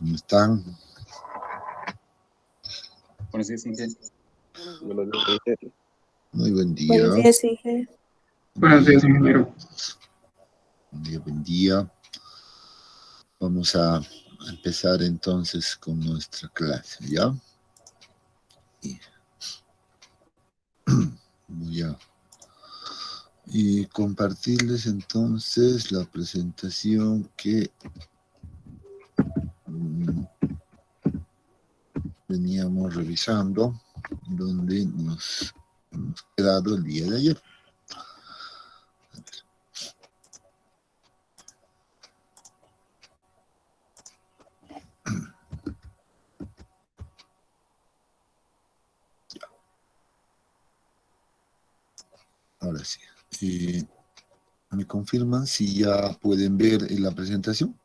¿Cómo están? Buenos días, Inge. Buenos días, Inge. Muy buen día. Buenos días, Inge. Buenos días, ingeniero. Buen día. Vamos a empezar entonces con nuestra clase, ¿ya? Voy a compartirles entonces la presentación que veníamos revisando, donde nos hemos quedado el día de ayer. Ahora sí. ¿Me confirman si ya pueden ver la presentación?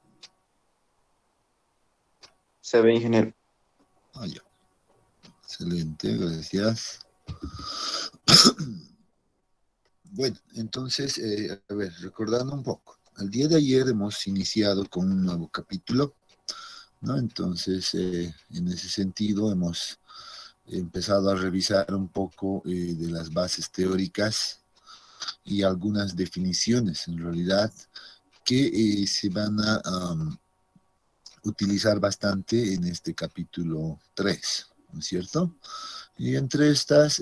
Se ve, ingeniero. Ya. Excelente, gracias. Bueno, entonces, a ver, recordando un poco. El día de ayer hemos iniciado con un nuevo capítulo, ¿no? Entonces, en ese sentido, hemos empezado a revisar un poco de las bases teóricas y algunas definiciones, en realidad, que se van a utilizar bastante en este capítulo 3, ¿no es cierto? Y entre estas,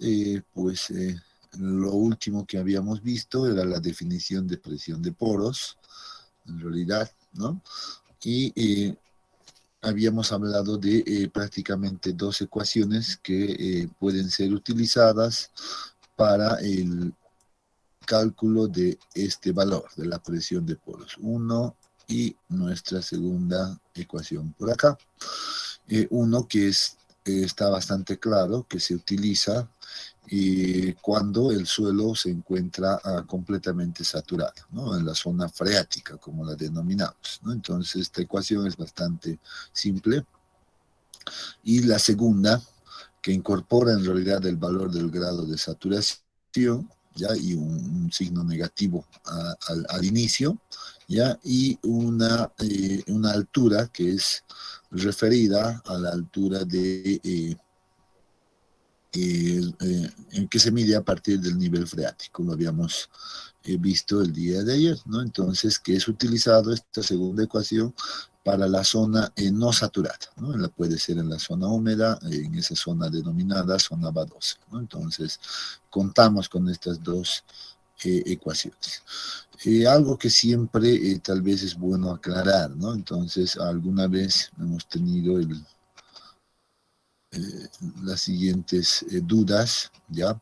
lo último que habíamos visto era la definición de presión de poros, en realidad, ¿no? Y habíamos hablado de prácticamente dos ecuaciones que pueden ser utilizadas para el cálculo de este valor, de la presión de poros. Uno y nuestra segunda ecuación por acá. Uno que está bastante claro, que se utiliza cuando el suelo se encuentra completamente saturado, ¿no? En la zona freática, como la denominamos, ¿no? Entonces, esta ecuación es bastante simple. Y la segunda, que incorpora en realidad el valor del grado de saturación, ¿ya? Y un signo negativo al inicio, ¿ya? Y una altura que es referida a la altura de en que se mide a partir del nivel freático, lo habíamos visto el día de ayer, ¿no? Entonces, que es utilizado esta segunda ecuación para la zona no saturada, ¿no? Puede ser en la zona húmeda, en esa zona denominada zona badosa, ¿no? Entonces, contamos con estas dos ecuaciones. Algo que siempre tal vez es bueno aclarar, ¿no? Entonces, alguna vez hemos tenido las siguientes dudas, ¿ya?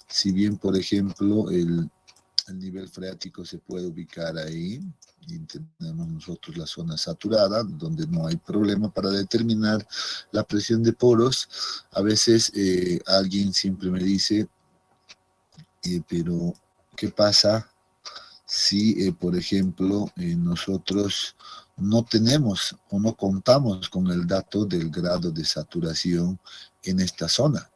Si bien, por ejemplo, el nivel freático se puede ubicar ahí, y tenemos nosotros la zona saturada, donde no hay problema para determinar la presión de poros. A veces alguien siempre me dice, pero ¿qué pasa si, por ejemplo, nosotros no tenemos o no contamos con el dato del grado de saturación en esta zona?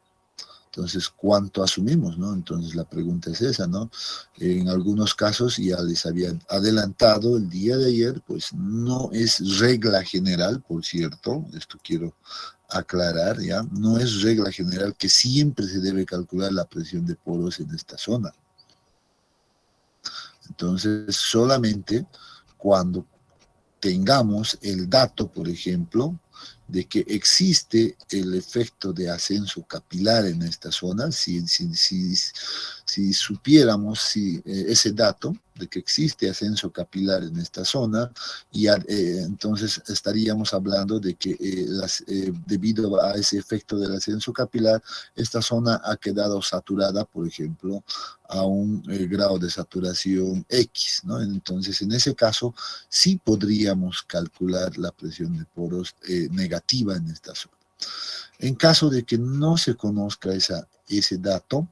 Entonces, ¿cuánto asumimos, no? Entonces, la pregunta es esa, ¿no? En algunos casos, ya les había adelantado el día de ayer, pues no es regla general, por cierto, esto quiero aclarar, ¿ya? No es regla general que siempre se debe calcular la presión de poros en esta zona. Entonces, solamente cuando tengamos el dato, por ejemplo, de que existe el efecto de ascenso capilar en esta zona, si supiéramos ese dato de que existe ascenso capilar en esta zona, y entonces estaríamos hablando de que debido a ese efecto del ascenso capilar, esta zona ha quedado saturada, por ejemplo, a un grado de saturación X, ¿no? Entonces, en ese caso, sí podríamos calcular la presión de poros negativa en esta zona. En caso de que no se conozca ese dato,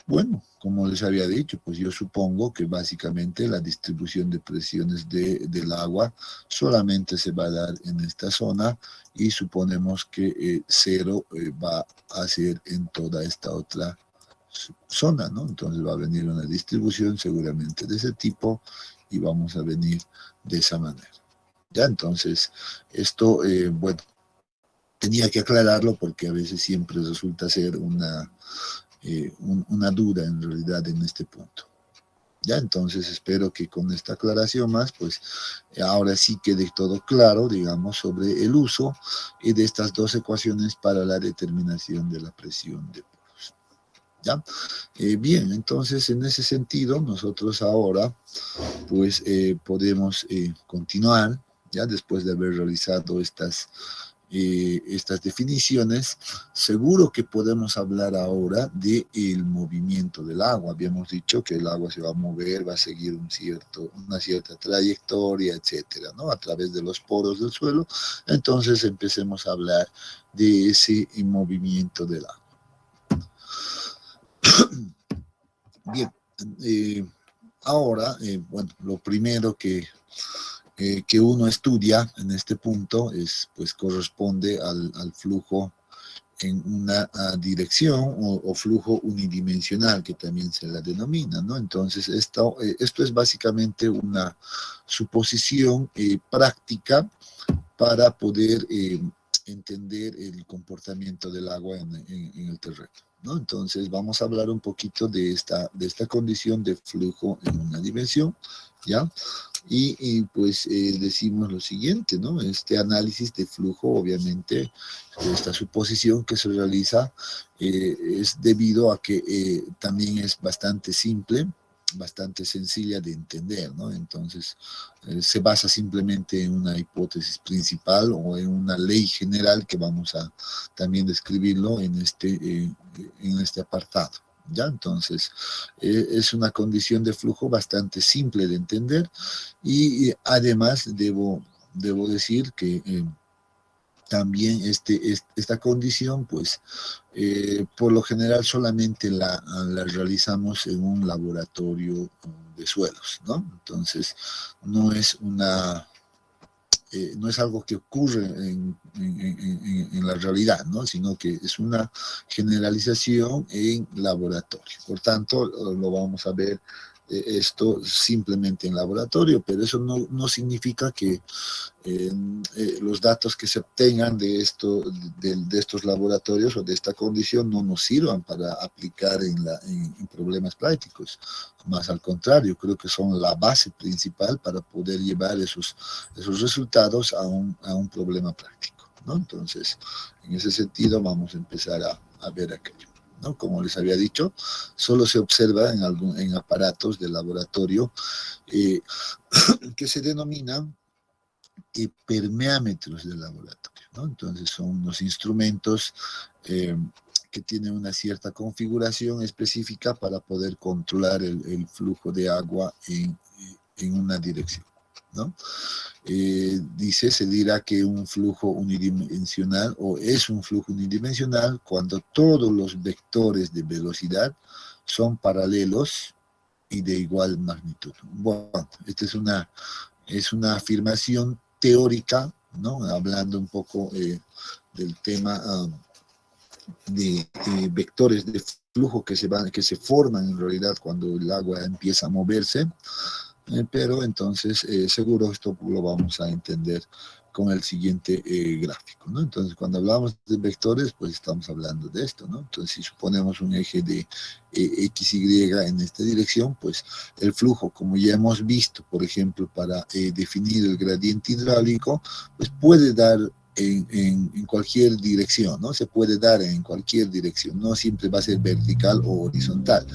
bueno, como les había dicho, pues yo supongo que básicamente la distribución de presiones del agua solamente se va a dar en esta zona, y suponemos que cero va a ser en toda esta otra zona, ¿no? Entonces va a venir una distribución seguramente de ese tipo y vamos a venir de esa manera. Ya, entonces, esto, bueno, tenía que aclararlo porque a veces siempre resulta ser una duda en realidad en este punto. Ya, entonces espero que con esta aclaración más, pues ahora sí quede todo claro, digamos, sobre el uso de estas dos ecuaciones para la determinación de la presión de poros. ¿Ya? Bien, entonces en ese sentido, nosotros ahora, pues podemos continuar, ya después de haber realizado estas definiciones. Seguro que podemos hablar ahora del movimiento del agua. Habíamos dicho que el agua se va a mover, va a seguir una cierta trayectoria, etcétera, ¿no? A través de los poros del suelo. Entonces empecemos a hablar de ese movimiento del agua. Bien, ahora, bueno, lo primero que uno estudia en este punto pues corresponde al flujo en una dirección o flujo unidimensional, que también se la denomina, ¿no? Entonces, esto es básicamente una suposición práctica para poder entender el comportamiento del agua en el terreno, ¿no? Entonces, vamos a hablar un poquito de esta condición de flujo en una dimensión, ¿ya? Y pues decimos lo siguiente, ¿no? Este análisis de flujo, obviamente, esta suposición que se realiza es debido a que también es bastante simple, bastante sencilla de entender, ¿no? Entonces, se basa simplemente en una hipótesis principal o en una ley general que vamos a también describirlo en este apartado. ¿Ya? Entonces, es una condición de flujo bastante simple de entender y además debo decir que también esta condición, pues, por lo general solamente la realizamos en un laboratorio de suelos, ¿no? Entonces, no es no es algo que ocurre en la realidad, ¿no? Sino que es una generalización en laboratorio. Por tanto, lo vamos a ver esto simplemente en laboratorio, pero eso no significa que los datos que se obtengan de estos laboratorios o de esta condición no nos sirvan para aplicar en problemas prácticos. Más al contrario, creo que son la base principal para poder llevar esos resultados a un problema práctico, ¿no? Entonces, en ese sentido vamos a empezar a ver aquello, ¿no? Como les había dicho, solo se observa en aparatos de laboratorio que se denominan permeámetros de laboratorio, ¿no? Entonces son unos instrumentos que tienen una cierta configuración específica para poder controlar el flujo de agua en una dirección, ¿no? Se dirá que un flujo unidimensional o es un flujo unidimensional cuando todos los vectores de velocidad son paralelos y de igual magnitud. Bueno, esta es una afirmación teórica, ¿no? Hablando un poco del tema de vectores de flujo que se forman en realidad cuando el agua empieza a moverse, pero entonces seguro esto lo vamos a entender con el siguiente gráfico, ¿no? Entonces, cuando hablamos de vectores, pues estamos hablando de esto, ¿no? Entonces, si suponemos un eje de XY en esta dirección, pues el flujo, como ya hemos visto, por ejemplo, para definir el gradiente hidráulico, pues puede dar en cualquier dirección, ¿no? Se puede dar en cualquier dirección, no siempre va a ser vertical o horizontal.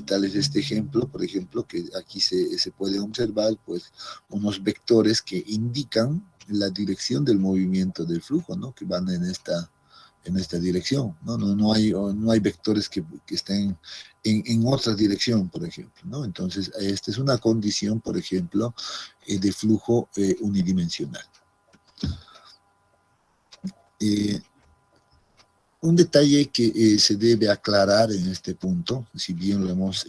Tal es este ejemplo, por ejemplo, que aquí se puede observar, pues, unos vectores que indican la dirección del movimiento del flujo, ¿no? Que van en esta dirección, ¿no? No hay vectores que estén en otra dirección, por ejemplo, ¿no? Entonces, esta es una condición, por ejemplo, de flujo unidimensional. Un detalle que se debe aclarar en este punto, si bien lo hemos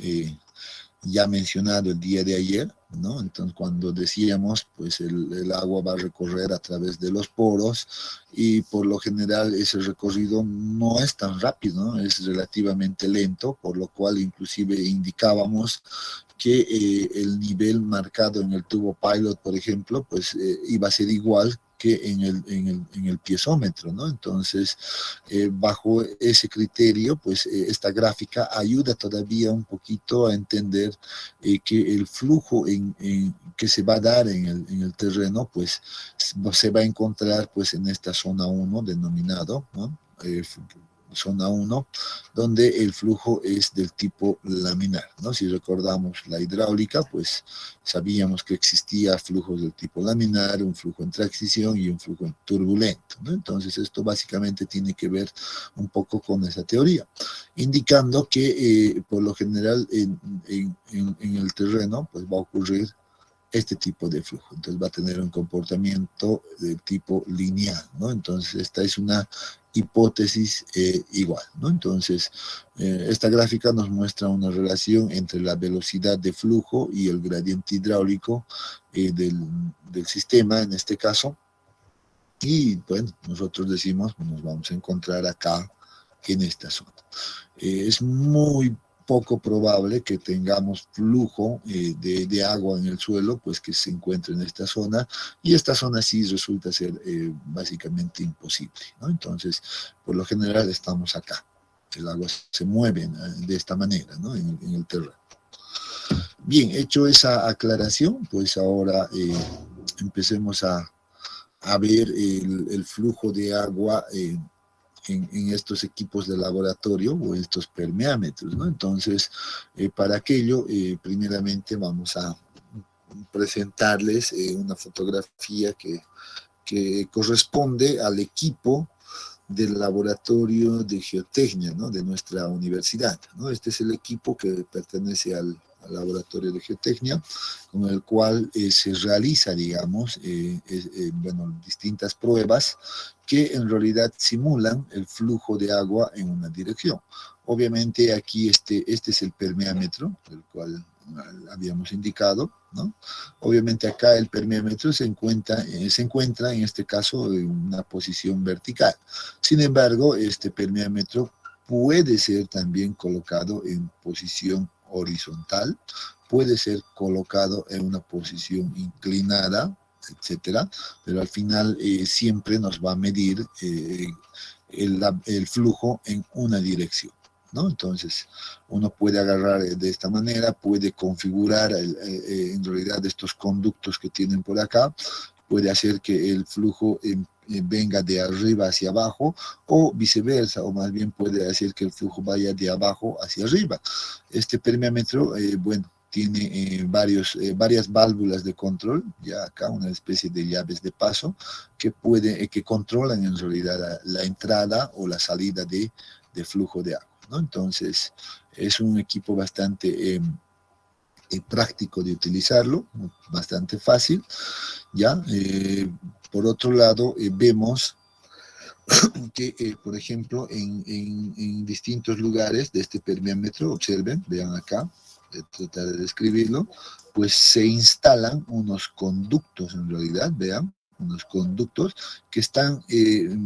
ya mencionado el día de ayer, ¿no? Entonces, cuando decíamos, pues el agua va a recorrer a través de los poros y por lo general ese recorrido no es tan rápido, ¿no? Es relativamente lento, por lo cual inclusive indicábamos que el nivel marcado en el tubo pilot, por ejemplo, pues iba a ser igual que en el piezómetro, ¿no? Entonces, bajo ese criterio, pues esta gráfica ayuda todavía un poquito a entender que el flujo que se va a dar en el terreno, pues se va a encontrar pues en esta zona 1 denominado, ¿no? Zona 1, donde el flujo es del tipo laminar, ¿no? Si recordamos la hidráulica, pues sabíamos que existía flujos del tipo laminar, un flujo en transición y un flujo turbulento, ¿no? Entonces esto básicamente tiene que ver un poco con esa teoría, indicando que por lo general en el terreno pues va a ocurrir este tipo de flujo. Entonces va a tener un comportamiento de tipo lineal, ¿no? Entonces esta es una hipótesis igual, ¿no? Entonces esta gráfica nos muestra una relación entre la velocidad de flujo y el gradiente hidráulico del sistema, en este caso, y bueno, nosotros decimos, nos vamos a encontrar acá en esta zona. Es muy poco probable que tengamos flujo de agua en el suelo, pues que se encuentre en esta zona, y esta zona sí resulta ser básicamente imposible, ¿no? Entonces, por lo general estamos acá. El agua se mueve de esta manera, ¿no? En el terreno. Bien, hecho esa aclaración, pues ahora empecemos a ver el flujo de agua en estos equipos de laboratorio o estos permeámetros, ¿no? Entonces, para aquello, primeramente vamos a presentarles una fotografía que corresponde al equipo del laboratorio de geotecnia, ¿no? De nuestra universidad, ¿no? Este es el equipo que pertenece al laboratorio de geotecnia, con el cual se realiza, digamos, bueno, distintas pruebas que en realidad simulan el flujo de agua en una dirección. Obviamente aquí este es el permeámetro, el cual habíamos indicado, ¿no? Obviamente acá el permeámetro se encuentra en este caso en una posición vertical. Sin embargo, este permeámetro puede ser también colocado en posición horizontal, puede ser colocado en una posición inclinada, etcétera, pero al final siempre nos va a medir el flujo en una dirección, ¿no? Entonces, uno puede agarrar de esta manera, puede configurar en realidad estos conductos que tienen por acá, puede hacer que el flujo venga de arriba hacia abajo o viceversa, o más bien puede hacer que el flujo vaya de abajo hacia arriba. Este permeámetro, bueno, tiene varias válvulas de control, ya acá una especie de llaves de paso que controlan en realidad la entrada o la salida de flujo de agua, ¿no? Entonces es un equipo bastante práctico de utilizarlo, bastante fácil, ¿ya? Por otro lado, vemos que, por ejemplo, en distintos lugares de este permeámetro, observen, vean acá, voy a tratar de describirlo, pues se instalan unos conductos en realidad, vean, unos conductos que están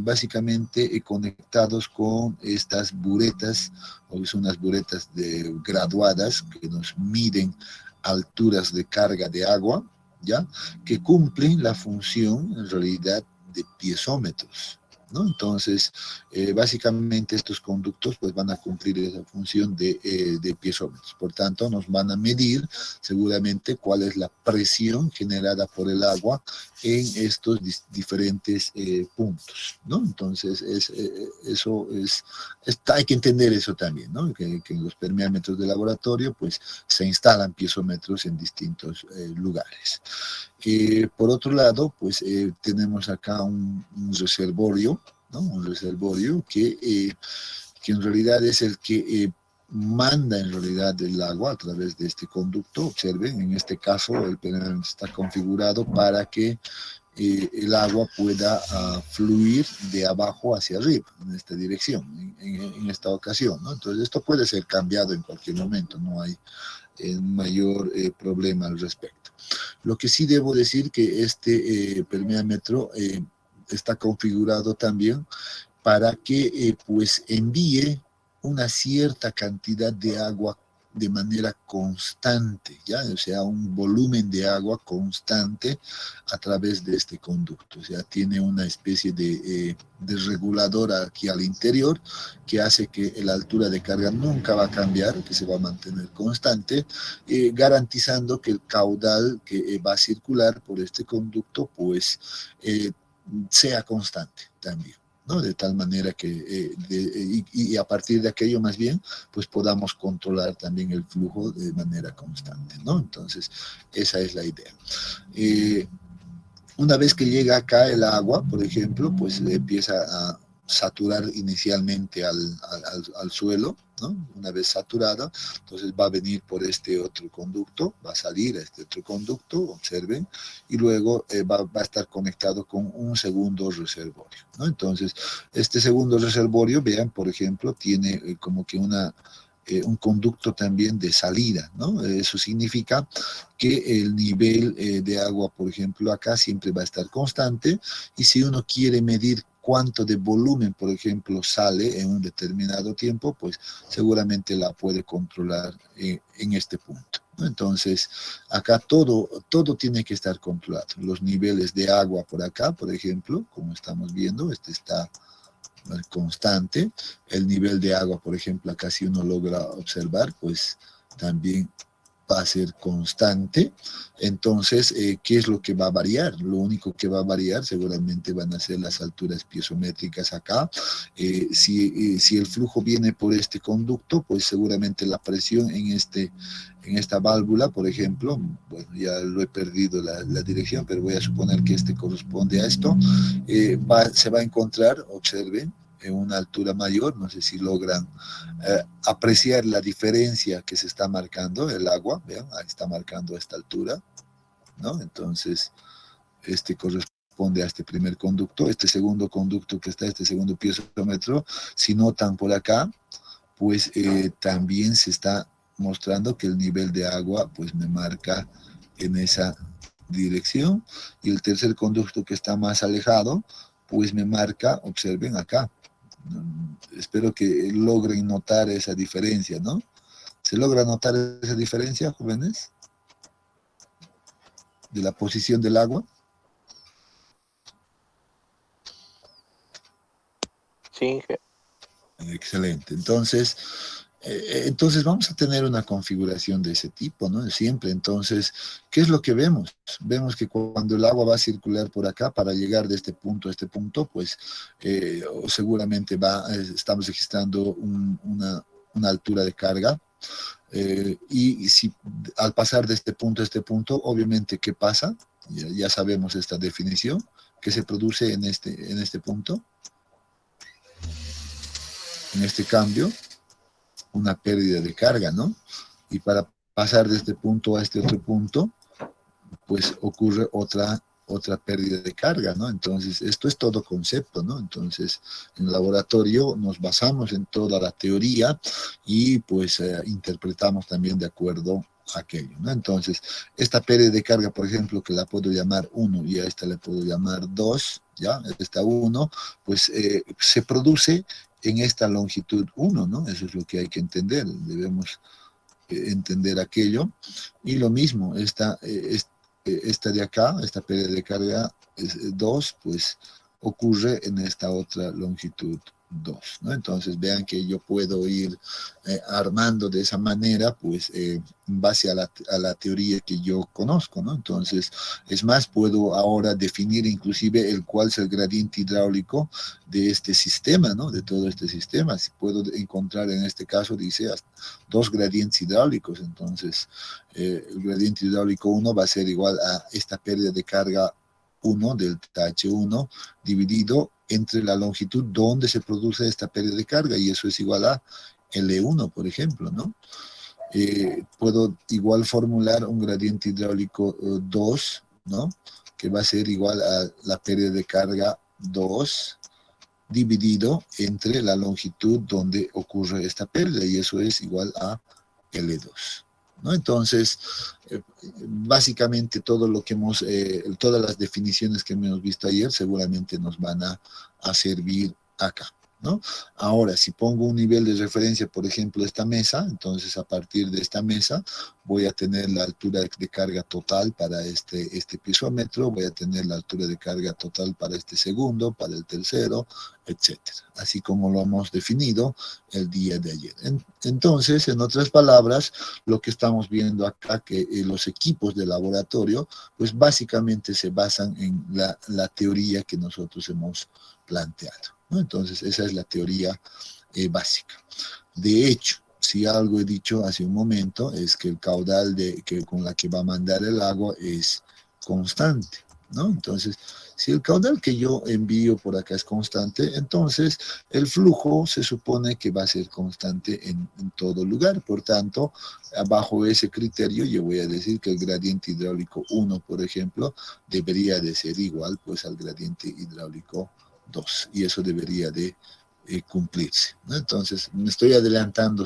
básicamente conectados con estas buretas, o son unas buretas graduadas que nos miden alturas de carga de agua, ¿ya? Que cumplen la función en realidad de piezómetros, ¿no? Entonces, básicamente estos conductos pues van a cumplir esa función de piezómetros. Por tanto, nos van a medir seguramente cuál es la presión generada por el agua en estos diferentes puntos, ¿no? Entonces, hay que entender eso también, ¿no? Que en los permeámetros de laboratorio pues se instalan piezómetros en distintos lugares. Por otro lado, pues tenemos acá un reservorio, ¿no? Un reservorio que en realidad es el que manda en realidad el agua a través de este conducto. Observen, en este caso el permeámetro está configurado para que el agua pueda fluir de abajo hacia arriba, en esta dirección, en esta ocasión, ¿no? Entonces esto puede ser cambiado en cualquier momento, no hay mayor problema al respecto. Lo que sí debo decir que este permeámetro está configurado también para que pues envíe una cierta cantidad de agua de manera constante, ¿ya? O sea, un volumen de agua constante a través de este conducto. O sea, tiene una especie de regulador aquí al interior que hace que la altura de carga nunca va a cambiar, que se va a mantener constante, garantizando que el caudal que va a circular por este conducto, pues, sea constante también, ¿no? De tal manera que, y a partir de aquello más bien, pues podamos controlar también el flujo de manera constante, ¿no? Entonces, esa es la idea. Una vez que llega acá el agua, por ejemplo, pues empieza a saturar inicialmente al suelo, ¿no? Una vez saturada, entonces va a venir por este otro conducto, va a salir a este otro conducto, observen, y luego va a estar conectado con un segundo reservorio, ¿no? Entonces, este segundo reservorio, vean, por ejemplo, tiene como que un conducto también de salida, ¿no? Eso significa que el nivel de agua, por ejemplo, acá siempre va a estar constante, y si uno quiere medir cuánto de volumen, por ejemplo, sale en un determinado tiempo, pues seguramente la puede controlar en este punto, ¿no? Entonces, acá todo tiene que estar controlado. Los niveles de agua por acá, por ejemplo, como estamos viendo, este está constante. El nivel de agua, por ejemplo, acá si uno logra observar, pues también va a ser constante. Entonces, ¿qué es lo que va a variar? Lo único que va a variar seguramente van a ser las alturas piezométricas acá. Si el flujo viene por este conducto, pues seguramente la presión en esta válvula, por ejemplo, bueno, ya lo he perdido la dirección, pero voy a suponer que este corresponde a esto, se va a encontrar, observen, en una altura mayor. No sé si logran apreciar la diferencia que se está marcando el agua. Vean, ahí está marcando esta altura, ¿no? Entonces, este corresponde a este primer conducto. Este segundo conducto que está, este segundo piezómetro, si notan por acá, pues también se está mostrando que el nivel de agua, pues me marca en esa dirección. Y el tercer conducto que está más alejado, pues me marca, observen acá. Espero que logren notar esa diferencia, ¿no? ¿Se logra notar esa diferencia, jóvenes? De la posición del agua. Sí, Excelente. Entonces vamos a tener una configuración de ese tipo, ¿no? Siempre. Entonces, ¿qué es lo que vemos? Vemos que cuando el agua va a circular por acá para llegar de este punto a este punto, pues seguramente estamos registrando una altura de carga. Y si al pasar de este punto a este punto, obviamente, ¿qué pasa? Ya sabemos esta definición, que se produce en este punto, en este cambio, una pérdida de carga, ¿no? Y para pasar de este punto a este otro punto, pues ocurre otra pérdida de carga, ¿no? Entonces, esto es todo concepto, ¿no? Entonces, en el laboratorio nos basamos en toda la teoría y pues interpretamos también de acuerdo a aquello, ¿no? Entonces, esta pérdida de carga, por ejemplo, que la puedo llamar 1 y a esta le puedo llamar 2, ¿ya? Esta 1, pues se produce en esta longitud 1, ¿no? Eso es lo que hay que entender, debemos entender aquello. Y lo mismo, esta de acá, esta pérdida de carga 2, pues ocurre en esta otra longitud 2, ¿no? Entonces vean que yo puedo ir armando de esa manera, pues en base a la teoría que yo conozco, ¿no? Entonces, es más, puedo ahora definir inclusive cuál es el gradiente hidráulico de este sistema, ¿no? De todo este sistema. Si puedo encontrar en este caso, dice, 2 gradientes hidráulicos. Entonces, el gradiente hidráulico 1 va a ser igual a esta pérdida de carga 1 delta H1 dividido entre la longitud donde se produce esta pérdida de carga, y eso es igual a L1, por ejemplo, ¿no? Puedo igual formular un gradiente hidráulico 2, ¿no? Que va a ser igual a la pérdida de carga 2 dividido entre la longitud donde ocurre esta pérdida, y eso es igual a L2, ¿no? Entonces, básicamente todo lo que todas las definiciones que hemos visto ayer seguramente nos van a servir acá, ¿no? Ahora, si pongo un nivel de referencia, por ejemplo, esta mesa, entonces a partir de esta mesa voy a tener la altura de carga total para este piezómetro, voy a tener la altura de carga total para este segundo, para el tercero, etcétera. Así como lo hemos definido el día de ayer. Entonces, en otras palabras, lo que estamos viendo acá, que los equipos de laboratorio, pues básicamente se basan en la teoría que nosotros hemos planteado, ¿no? Entonces, esa es la teoría básica. De hecho, si algo he dicho hace un momento, es que el caudal con la que va a mandar el agua es constante, ¿no? Entonces, si el caudal que yo envío por acá es constante, entonces el flujo se supone que va a ser constante en todo lugar. Por tanto, bajo ese criterio, yo voy a decir que el gradiente hidráulico 1, por ejemplo, debería de ser igual pues al gradiente hidráulico 2, y eso debería de cumplirse, ¿no? Entonces, me estoy adelantando,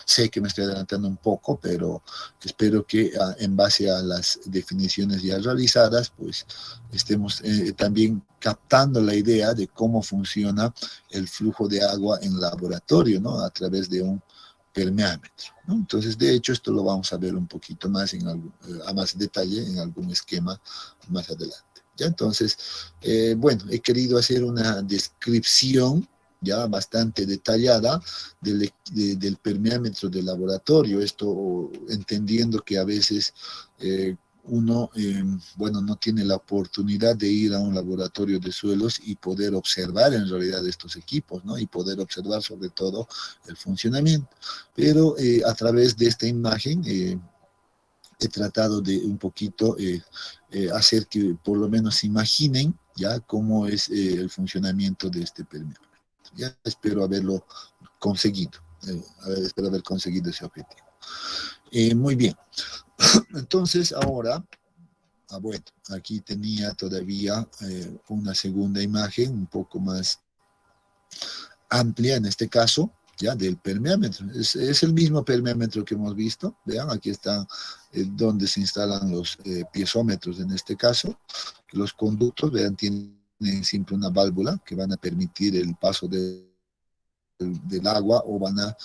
sé que me estoy adelantando un poco, pero espero que en base a las definiciones ya realizadas, pues estemos también captando la idea de cómo funciona el flujo de agua en laboratorio, ¿no? A través de un permeámetro, ¿no? Entonces, de hecho, esto lo vamos a ver un poquito más a más detalle en algún esquema más adelante. ¿Ya? Entonces, bueno, he querido hacer una descripción ya bastante detallada del permeámetro del laboratorio, esto entendiendo que a veces uno, bueno, no tiene la oportunidad de ir a un laboratorio de suelos y poder observar en realidad estos equipos, ¿no? Y poder observar sobre todo el funcionamiento. Pero a través de esta imagen, he tratado de un poquito hacer que por lo menos se imaginen ya cómo es el funcionamiento de este permeámetro. Ya espero haberlo conseguido, espero haber conseguido ese objetivo. Muy bien, entonces ahora, bueno, aquí tenía todavía una segunda imagen un poco más amplia en este caso, ya del permeámetro. Es el mismo permeámetro que hemos visto. Vean, aquí están donde se instalan los piezómetros en este caso. Los conductos, vean, tienen siempre una válvula que van a permitir el paso del agua o van a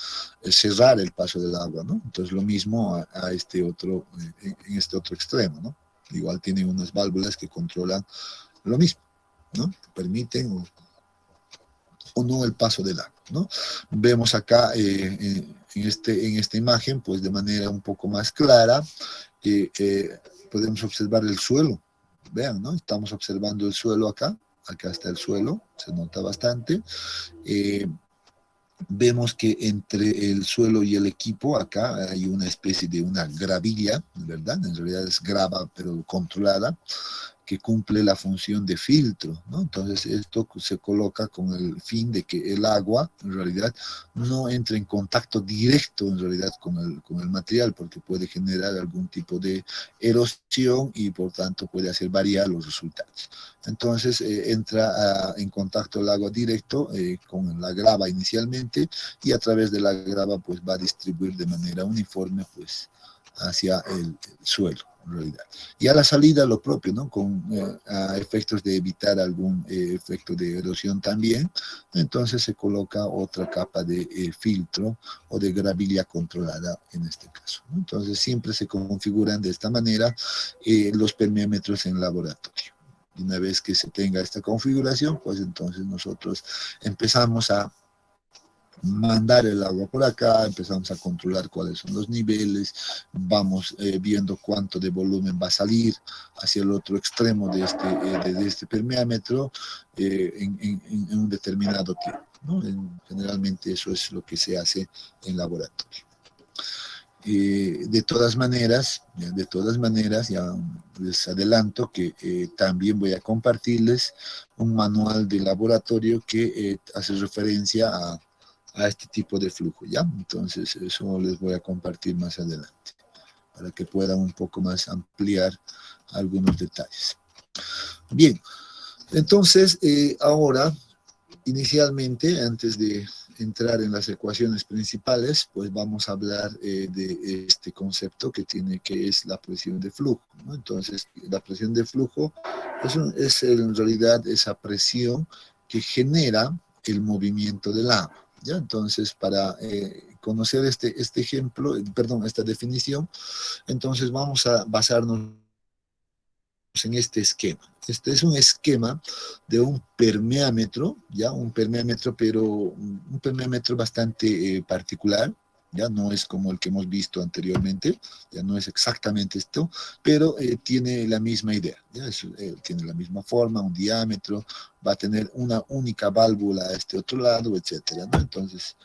cerrar el paso del agua, ¿no? Entonces lo mismo a este otro, en este otro extremo, ¿no? Igual tienen unas válvulas que controlan lo mismo, ¿no? Permiten o no el paso del agua, ¿no? Vemos acá en esta imagen, pues de manera un poco más clara, podemos observar el suelo. Vean, ¿no? Estamos observando el suelo acá está el suelo, se nota bastante. Vemos que entre el suelo y el equipo acá hay una especie de una gravilla, ¿verdad? En realidad es grava, pero controlada, que cumple la función de filtro, ¿no? Entonces esto se coloca con el fin de que el agua en realidad no entre en contacto directo en realidad con el material, porque puede generar algún tipo de erosión y por tanto puede hacer variar los resultados. Entonces entra en contacto el agua directo con la grava inicialmente, y a través de la grava pues va a distribuir de manera uniforme pues hacia el suelo en realidad. Y a la salida lo propio, ¿no? Con a efectos de evitar algún efecto de erosión también, entonces se coloca otra capa de filtro o de gravilla controlada en este caso, ¿no? Entonces siempre se configuran de esta manera los permeámetros en laboratorio. Y una vez que se tenga esta configuración, pues entonces nosotros empezamos a mandar el agua por acá, empezamos a controlar cuáles son los niveles, vamos viendo cuánto de volumen va a salir hacia el otro extremo de este permeámetro en un determinado tiempo, ¿no? Generalmente eso es lo que se hace en laboratorio. De todas maneras, ya les adelanto que también voy a compartirles un manual de laboratorio que hace referencia a este tipo de flujo, ¿ya? Entonces, eso les voy a compartir más adelante, para que puedan un poco más ampliar algunos detalles. Bien, entonces, ahora, inicialmente, antes de entrar en las ecuaciones principales, pues vamos a hablar de este concepto que es la presión de flujo, ¿no? Entonces, la presión de flujo es en realidad esa presión que genera el movimiento del agua. ¿Ya? Entonces, para conocer este ejemplo, perdón, esta definición, entonces vamos a basarnos en este esquema. Este es un esquema de un permeámetro, ya un permeámetro, pero un permeámetro bastante particular, ya no es como el que hemos visto anteriormente, ya no es exactamente esto, pero tiene la misma idea, ya tiene la misma forma, un diámetro, va a tener una única válvula a este otro lado, etcétera, ¿no? Entonces,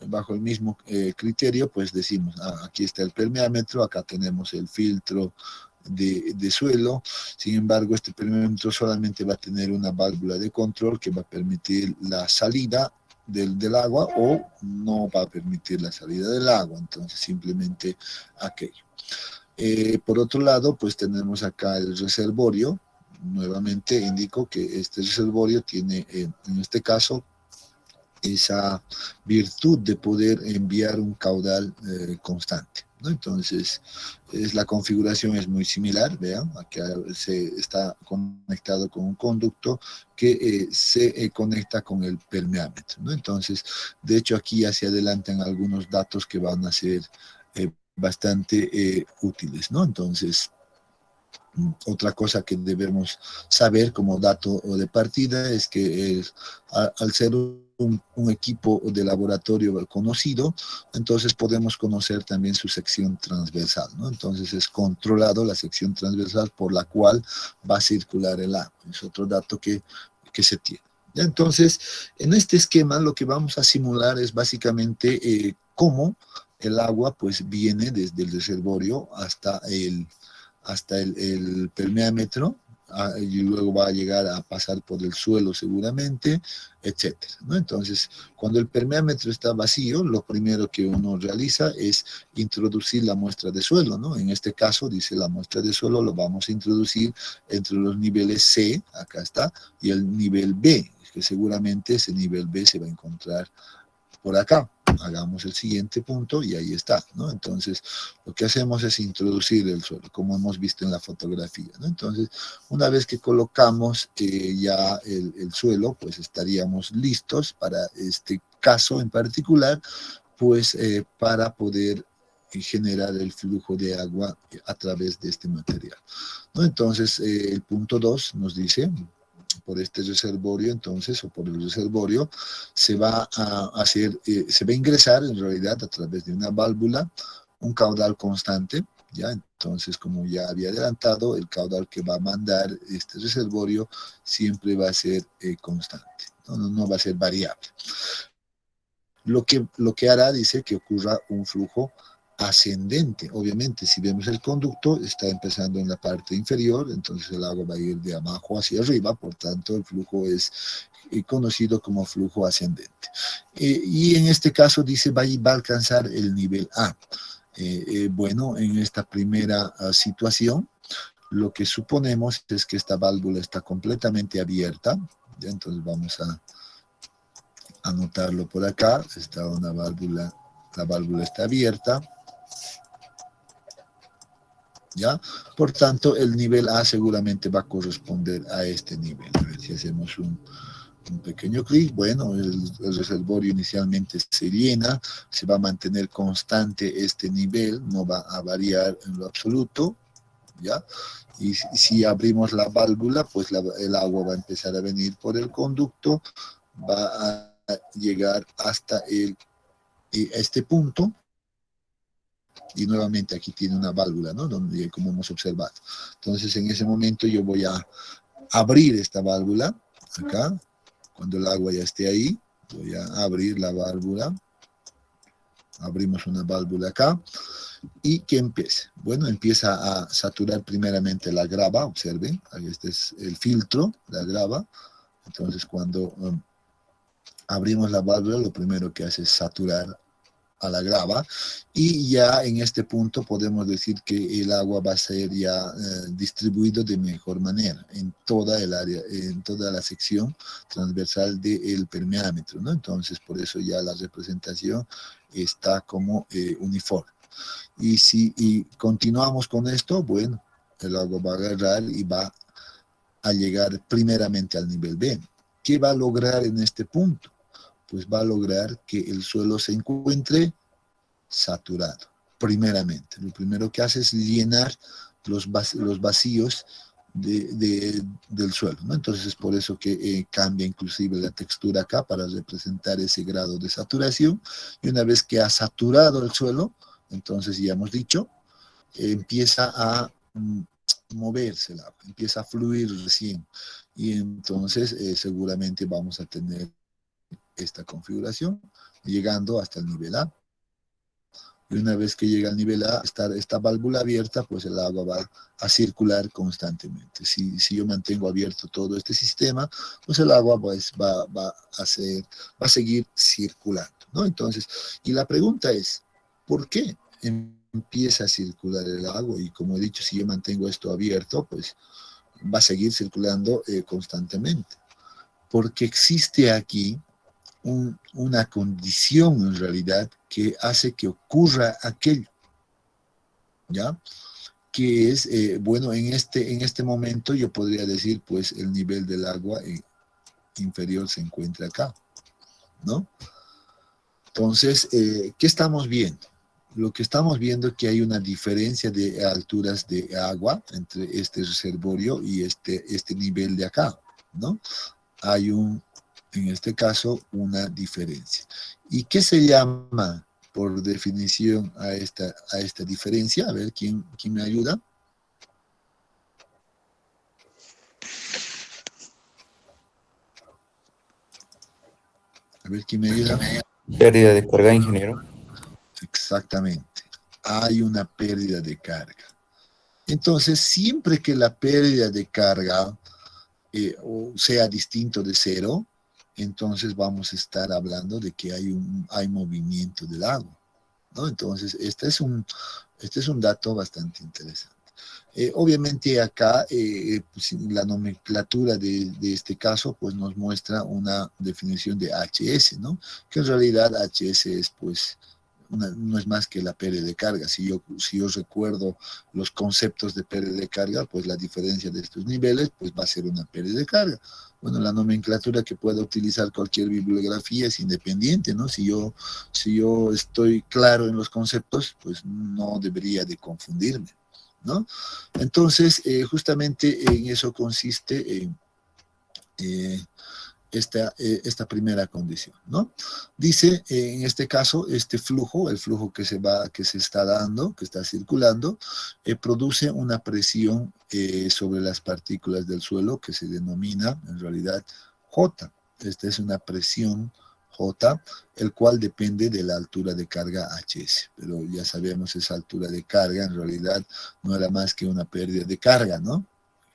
bajo el mismo criterio, pues decimos, aquí está el permeámetro, acá tenemos el filtro de suelo. Sin embargo, este permeámetro solamente va a tener una válvula de control que va a permitir la salida del agua, o no va a permitir la salida del agua, entonces simplemente aquello. Por otro lado, pues tenemos acá el reservorio. Nuevamente indico que este reservorio tiene, en este caso, esa virtud de poder enviar un caudal constante, ¿no? Entonces, la configuración es muy similar, vean, aquí se está conectado con un conducto que se conecta con el permeámetro, ¿no? Entonces, de hecho, aquí ya se adelantan algunos datos que van a ser bastante útiles, ¿no? Entonces, otra cosa que debemos saber como dato de partida es que al ser un equipo de laboratorio conocido, entonces podemos conocer también su sección transversal, ¿no? Entonces es controlado la sección transversal por la cual va a circular el agua. Es otro dato que se tiene. ¿Ya? Entonces, en este esquema lo que vamos a simular es básicamente cómo el agua pues viene desde el reservorio hasta el permeámetro, y luego va a llegar a pasar por el suelo seguramente, etcétera, ¿no? Entonces, cuando el permeámetro está vacío, lo primero que uno realiza es introducir la muestra de suelo, ¿no? En este caso, dice la muestra de suelo, lo vamos a introducir entre los niveles C, acá está, y el nivel B, que seguramente ese nivel B se va a encontrar por acá. Hagamos el siguiente punto y ahí está, ¿no? Entonces, lo que hacemos es introducir el suelo, como hemos visto en la fotografía, ¿no? Entonces, una vez que colocamos ya el suelo, pues estaríamos listos para este caso en particular, pues para poder generar el flujo de agua a través de este material, ¿no? Entonces, el punto 2 nos dice, por este reservorio, entonces, o por el reservorio, se va a hacer, se va a ingresar en realidad a través de una válvula un caudal constante, ¿ya? Entonces, como ya había adelantado, el caudal que va a mandar este reservorio siempre va a ser constante, no va a ser variable. Lo que hará, dice, que ocurra un flujo ascendente. Obviamente, si vemos el conducto, está empezando en la parte inferior, entonces el agua va a ir de abajo hacia arriba, por tanto el flujo es conocido como flujo ascendente. Y en este caso dice va a alcanzar el nivel A. Bueno, en esta primera situación, lo que suponemos es que esta válvula está completamente abierta, ¿ya? Entonces vamos a anotarlo por acá, está una válvula, la válvula está abierta, ¿ya? Por tanto, el nivel A seguramente va a corresponder a este nivel. A ver si hacemos un pequeño clic. Bueno, el reservorio inicialmente se llena, se va a mantener constante este nivel, no va a variar en lo absoluto, ¿ya? Y si abrimos la válvula, pues el agua va a empezar a venir por el conducto, va a llegar hasta este punto, y nuevamente aquí tiene una válvula, ¿no? Donde, como hemos observado. Entonces, en ese momento yo voy a abrir esta válvula, acá, cuando el agua ya esté ahí, voy a abrir la válvula, abrimos una válvula acá, y que empiece. Bueno, empieza a saturar primeramente la grava, observen, ahí este es el filtro, la grava. Entonces, cuando abrimos la válvula, lo primero que hace es saturar a la grava, y ya en este punto podemos decir que el agua va a ser ya distribuido de mejor manera en toda el área, en toda la sección transversal del permeámetro, ¿no? Entonces, por eso ya la representación está como uniforme. Y si continuamos con esto, bueno, el agua va a agarrar y va a llegar primeramente al nivel B. ¿Qué va a lograr en este punto? pues va a lograr que el suelo se encuentre saturado, primeramente. Lo primero que hace es llenar los vacíos del suelo, ¿no? Entonces es por eso que cambia inclusive la textura acá para representar ese grado de saturación. Y una vez que ha saturado el suelo, entonces ya hemos dicho, empieza a moverse el agua, empieza a fluir recién. Y entonces seguramente vamos a tener esta configuración, llegando hasta el nivel A. Y una vez que llega al nivel A, esta válvula abierta, pues el agua va a circular constantemente. Si yo mantengo abierto todo este sistema, pues el agua pues, va a seguir circulando, ¿no? Entonces, y la pregunta es, ¿por qué empieza a circular el agua? Y como he dicho, si yo mantengo esto abierto, pues va a seguir circulando constantemente. Porque existe aquí una condición en realidad que hace que ocurra aquello, ¿ya? Que es, bueno, en este momento yo podría decir, pues el nivel del agua inferior se encuentra acá, ¿no? Entonces, ¿qué estamos viendo? Lo que estamos viendo es que hay una diferencia de alturas de agua entre este reservorio y este nivel de acá, ¿no? Hay en este caso, una diferencia. ¿Y qué se llama, por definición, a esta diferencia? A ver, ¿quién me ayuda? A ver, ¿quién me ayuda? Pérdida de carga, ingeniero. Exactamente. Hay una pérdida de carga. Entonces, siempre que la pérdida de carga sea distinto de cero, entonces vamos a estar hablando de que hay movimiento del agua, ¿no? Entonces, este es un dato bastante interesante. Obviamente acá, pues, la nomenclatura de este caso, pues nos muestra una definición de HS, ¿no? Que en realidad HS es, pues, no es más que la pérdida de carga. Si yo recuerdo los conceptos de pérdida de carga, pues la diferencia de estos niveles, pues va a ser una pérdida de carga. Bueno, la nomenclatura que pueda utilizar cualquier bibliografía es independiente, ¿no? Si yo estoy claro en los conceptos, pues no debería de confundirme, ¿no? Entonces, justamente en eso consiste esta primera condición, ¿no? Dice, en este caso, este flujo, el flujo que se está dando, que está circulando, produce una presión sobre las partículas del suelo que se denomina, en realidad, J. Esta es una presión J, el cual depende de la altura de carga HS. Pero ya sabemos, esa altura de carga, en realidad, no era más que una pérdida de carga, ¿no?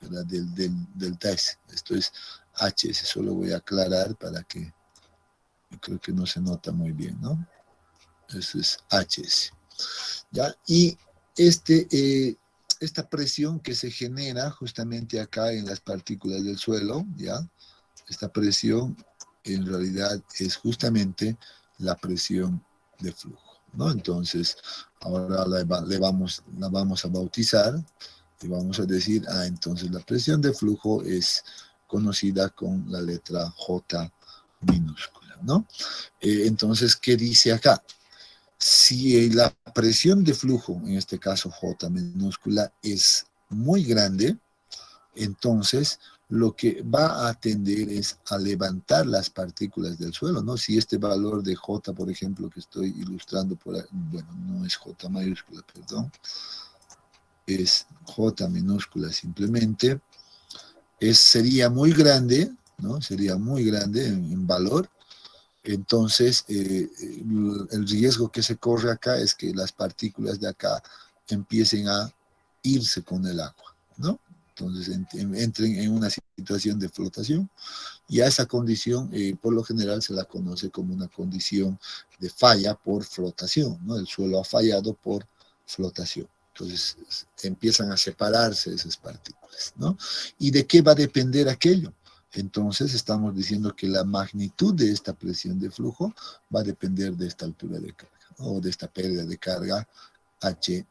Era del TS. Esto es HS, solo voy a aclarar para que, yo creo que no se nota muy bien, ¿no? Eso es HS. ¿Ya? Y esta presión que se genera justamente acá en las partículas del suelo, ¿ya? Esta presión en realidad es justamente la presión de flujo, ¿no? Entonces, ahora la vamos a bautizar y vamos a decir, entonces la presión de flujo es conocida con la letra J minúscula, ¿no? Entonces, ¿qué dice acá? Si la presión de flujo, en este caso J minúscula, es muy grande, entonces lo que va a tender es a levantar las partículas del suelo, ¿no? Si este valor de J, por ejemplo, que estoy ilustrando por ahí, bueno, no es J mayúscula, perdón, es J minúscula simplemente, sería muy grande, ¿no? Sería muy grande en valor. Entonces, el riesgo que se corre acá es que las partículas de acá empiecen a irse con el agua, ¿no? Entonces, entren en una situación de flotación, y a esa condición, por lo general, se la conoce como una condición de falla por flotación, ¿no? El suelo ha fallado por flotación. Entonces, empiezan a separarse esas partículas, ¿no? ¿Y de qué va a depender aquello? Entonces, estamos diciendo que la magnitud de esta presión de flujo va a depender de esta altura de carga, ¿no? O de esta pérdida de carga HS.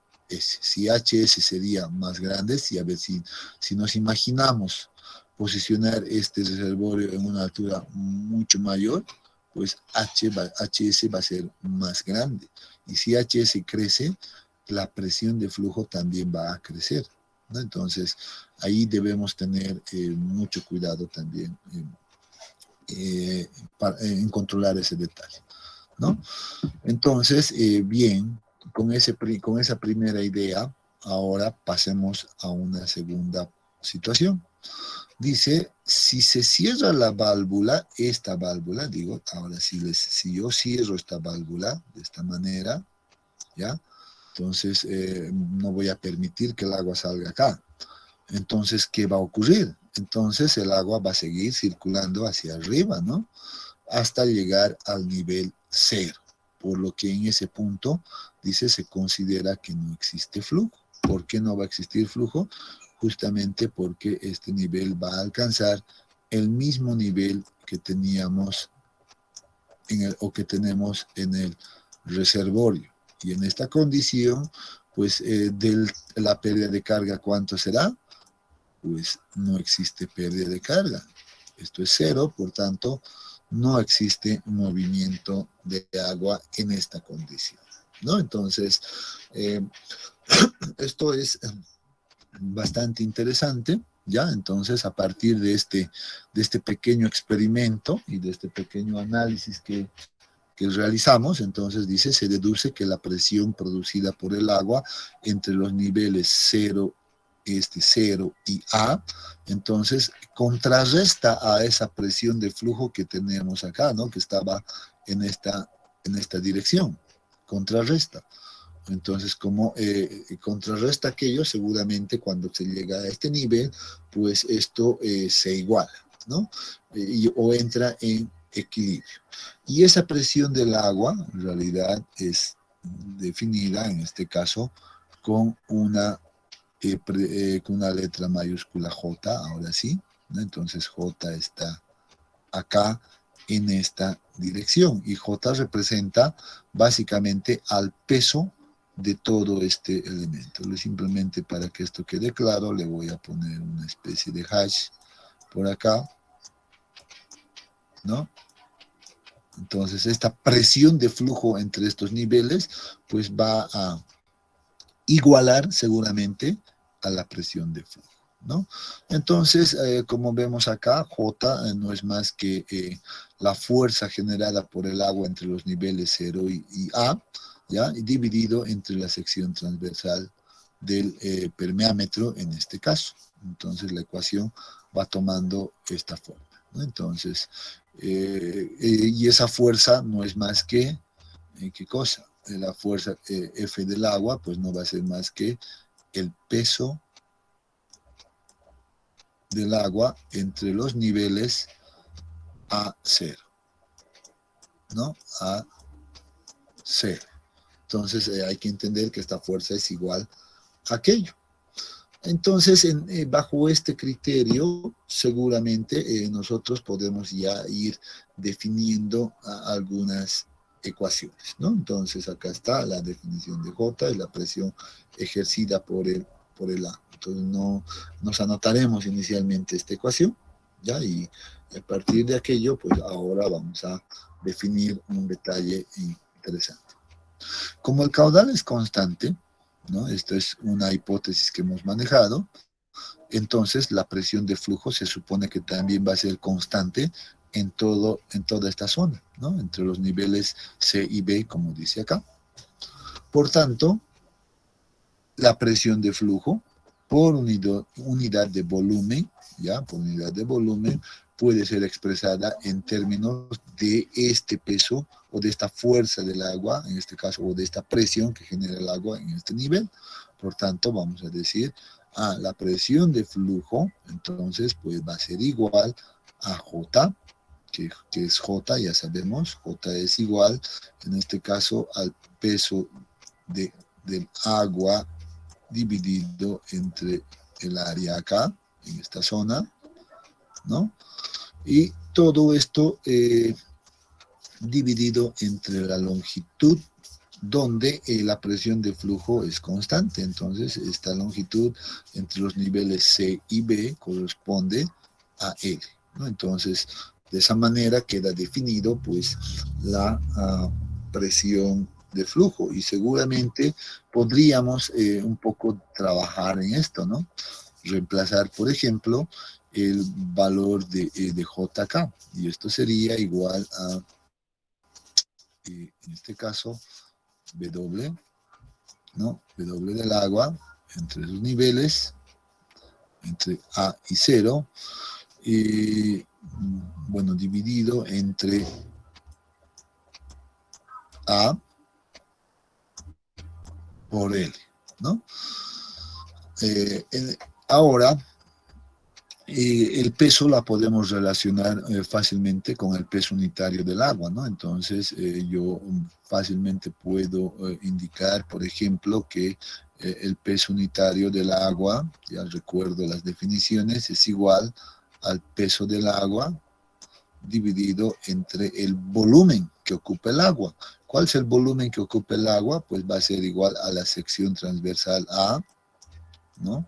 Si HS sería más grande, si nos imaginamos posicionar este reservorio en una altura mucho mayor, pues HS va a ser más grande. Y si HS crece, la presión de flujo también va a crecer, ¿no? Entonces, ahí debemos tener mucho cuidado también en controlar ese detalle, ¿no? Entonces, bien, con esa primera idea, ahora pasemos a una segunda situación. Dice, si se cierra la válvula, esta válvula, digo, ahora si yo cierro esta válvula de esta manera, ¿ya? Entonces, no voy a permitir que el agua salga acá. Entonces, ¿qué va a ocurrir? Entonces, el agua va a seguir circulando hacia arriba, ¿no? Hasta llegar al nivel 0. Por lo que en ese punto, dice, se considera que no existe flujo. ¿Por qué no va a existir flujo? Justamente porque este nivel va a alcanzar el mismo nivel que teníamos que tenemos en el reservorio. Y en esta condición, pues la pérdida de carga, ¿cuánto será? Pues no existe pérdida de carga. Esto es 0, por tanto, no existe movimiento de agua en esta condición, ¿no? Entonces, esto es bastante interesante, ¿ya? Entonces, a partir de este pequeño experimento y de este pequeño análisis que realizamos, entonces dice, se deduce que la presión producida por el agua entre los niveles 0 y A, entonces contrarresta a esa presión de flujo que tenemos acá, ¿no? Que estaba en esta dirección, contrarresta. Entonces, como contrarresta aquello, seguramente cuando se llega a este nivel, pues esto se iguala, ¿no? O entra en equilibrio. Y esa presión del agua, en realidad, es definida, en este caso, con una letra mayúscula J, ahora sí, ¿no? Entonces J está acá en esta dirección, y J representa básicamente al peso de todo este elemento. Simplemente para que esto quede claro, le voy a poner una especie de hash por acá, ¿no? Entonces, esta presión de flujo entre estos niveles, pues va a igualar seguramente a la presión de flujo, ¿no? Entonces, como vemos acá, J no es más que la fuerza generada por el agua entre los niveles 0 y A, ¿ya? Y dividido entre la sección transversal del permeámetro en este caso. Entonces, la ecuación va tomando esta forma, ¿no? Entonces, y esa fuerza no es más que, ¿qué cosa? La fuerza F del agua, pues no va a ser más que el peso del agua entre los niveles A0, ¿no? A0. Entonces hay que entender que esta fuerza es igual a aquello. Entonces, bajo este criterio, seguramente nosotros podemos ya ir definiendo algunas ecuaciones, ¿no? Entonces, acá está la definición de J, es la presión ejercida por el agua. Entonces, nos anotaremos inicialmente esta ecuación, ¿ya? Y a partir de aquello, pues ahora vamos a definir un detalle interesante. Como el caudal es constante, ¿no? Esta es una hipótesis que hemos manejado. Entonces, la presión de flujo se supone que también va a ser constante en toda esta zona, ¿no? Entre los niveles C y B, como dice acá. Por tanto, la presión de flujo por unidad de volumen, ¿ya? Por unidad de volumen, puede ser expresada en términos de este peso o de esta fuerza del agua, en este caso, o de esta presión que genera el agua en este nivel. Por tanto, vamos a decir, la presión de flujo, entonces, pues va a ser igual a J, que es J, ya sabemos, J es igual, en este caso, al peso del agua dividido entre el área acá, en esta zona, ¿no? Y todo esto dividido entre la longitud, donde la presión de flujo es constante. Entonces, esta longitud entre los niveles C y B corresponde a L, ¿no? Entonces, De esa manera queda definido pues la presión de flujo, y seguramente podríamos un poco trabajar en esto, ¿no? Reemplazar, por ejemplo, el valor de JK, y esto sería igual a, en este caso, W, ¿no? W del agua entre sus niveles, entre A y 0, y bueno, dividido entre A por L, ¿no? Ahora, el peso la podemos relacionar fácilmente con el peso unitario del agua, ¿no? Entonces, yo fácilmente puedo indicar, por ejemplo, que el peso unitario del agua, ya recuerdo las definiciones, es igual al peso del agua dividido entre el volumen que ocupa el agua. ¿Cuál es el volumen que ocupa el agua? Pues va a ser igual a la sección transversal A, ¿no?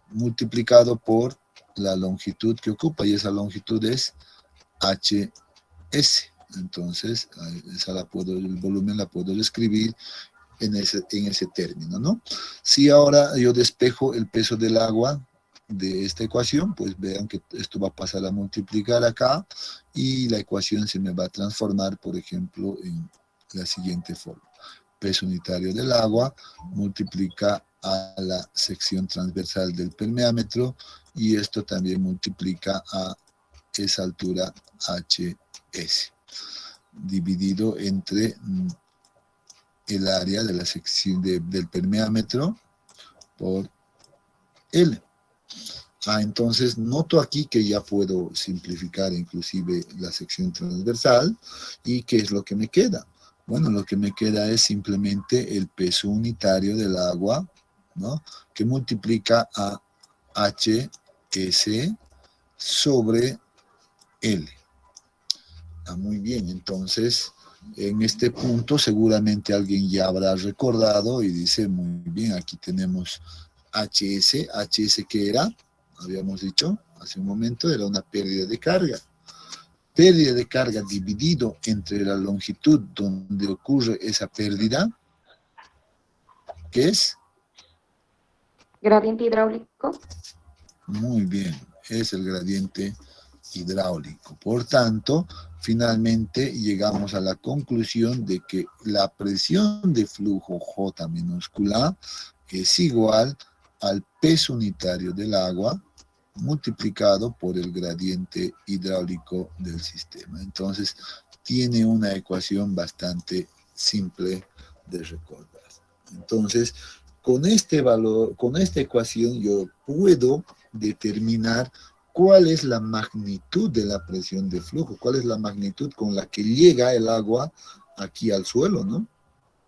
Multiplicado por la longitud que ocupa, y esa longitud es HS. Entonces, el volumen la puedo escribir en ese término, ¿no? Si ahora yo despejo el peso del agua de esta ecuación, pues vean que esto va a pasar a multiplicar acá, y la ecuación se me va a transformar, por ejemplo, en la siguiente forma. Peso unitario del agua multiplica a la sección transversal del permeámetro, y esto también multiplica a esa altura HS, dividido entre el área de la sección del permeámetro por L. Entonces noto aquí que ya puedo simplificar inclusive la sección transversal. ¿Y qué es lo que me queda? Bueno, lo que me queda es simplemente el peso unitario del agua, ¿no? Que multiplica a HS sobre L. Muy bien, entonces en este punto seguramente alguien ya habrá recordado y dice, muy bien, aquí tenemos HS ¿qué era? Habíamos dicho hace un momento, era una pérdida de carga. Pérdida de carga dividido entre la longitud donde ocurre esa pérdida, ¿qué es? Gradiente hidráulico. Muy bien, es el gradiente hidráulico. Por tanto, finalmente llegamos a la conclusión de que la presión de flujo J minúscula es igual al peso unitario del agua multiplicado por el gradiente hidráulico del sistema. Entonces, tiene una ecuación bastante simple de recordar. Entonces, con este valor, con esta ecuación, yo puedo determinar cuál es la magnitud de la presión de flujo, cuál es la magnitud con la que llega el agua aquí al suelo, ¿no?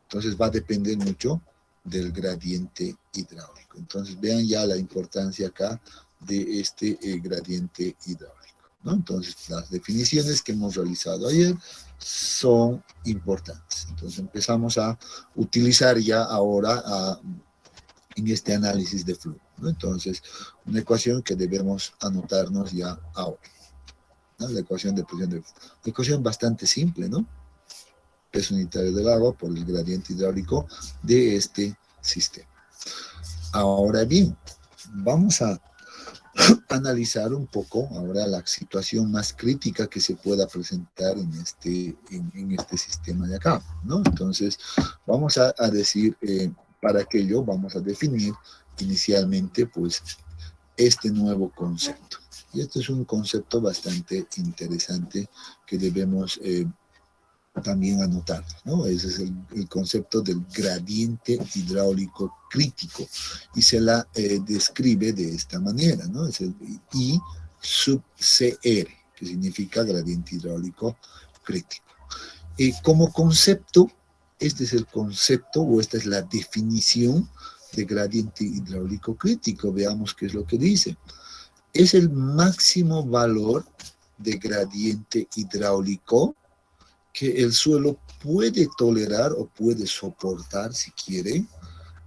Entonces va a depender mucho del gradiente hidráulico. Entonces vean ya la importancia acá de este gradiente hidráulico, ¿no? Entonces las definiciones que hemos realizado ayer son importantes. Entonces empezamos a utilizar ya ahora en este análisis de flujo, ¿no? Entonces, una ecuación que debemos anotarnos ya ahora, ¿no? La ecuación de presión de flujo. Una ecuación bastante simple, ¿no? Peso unitario del agua por el gradiente hidráulico de este sistema. Ahora bien, vamos a analizar un poco ahora la situación más crítica que se pueda presentar en este sistema de acá, ¿no? Entonces, vamos a decir, para aquello vamos a definir inicialmente, pues, este nuevo concepto. Y este es un concepto bastante interesante que debemos también anotar, ¿no? Ese es el concepto del gradiente hidráulico crítico, y se la describe de esta manera, ¿no? Es el I sub CR, que significa gradiente hidráulico crítico. Como concepto, este es el concepto, o esta es la definición de gradiente hidráulico crítico. Veamos qué es lo que dice. Es el máximo valor de gradiente hidráulico que el suelo puede tolerar o puede soportar, si quiere,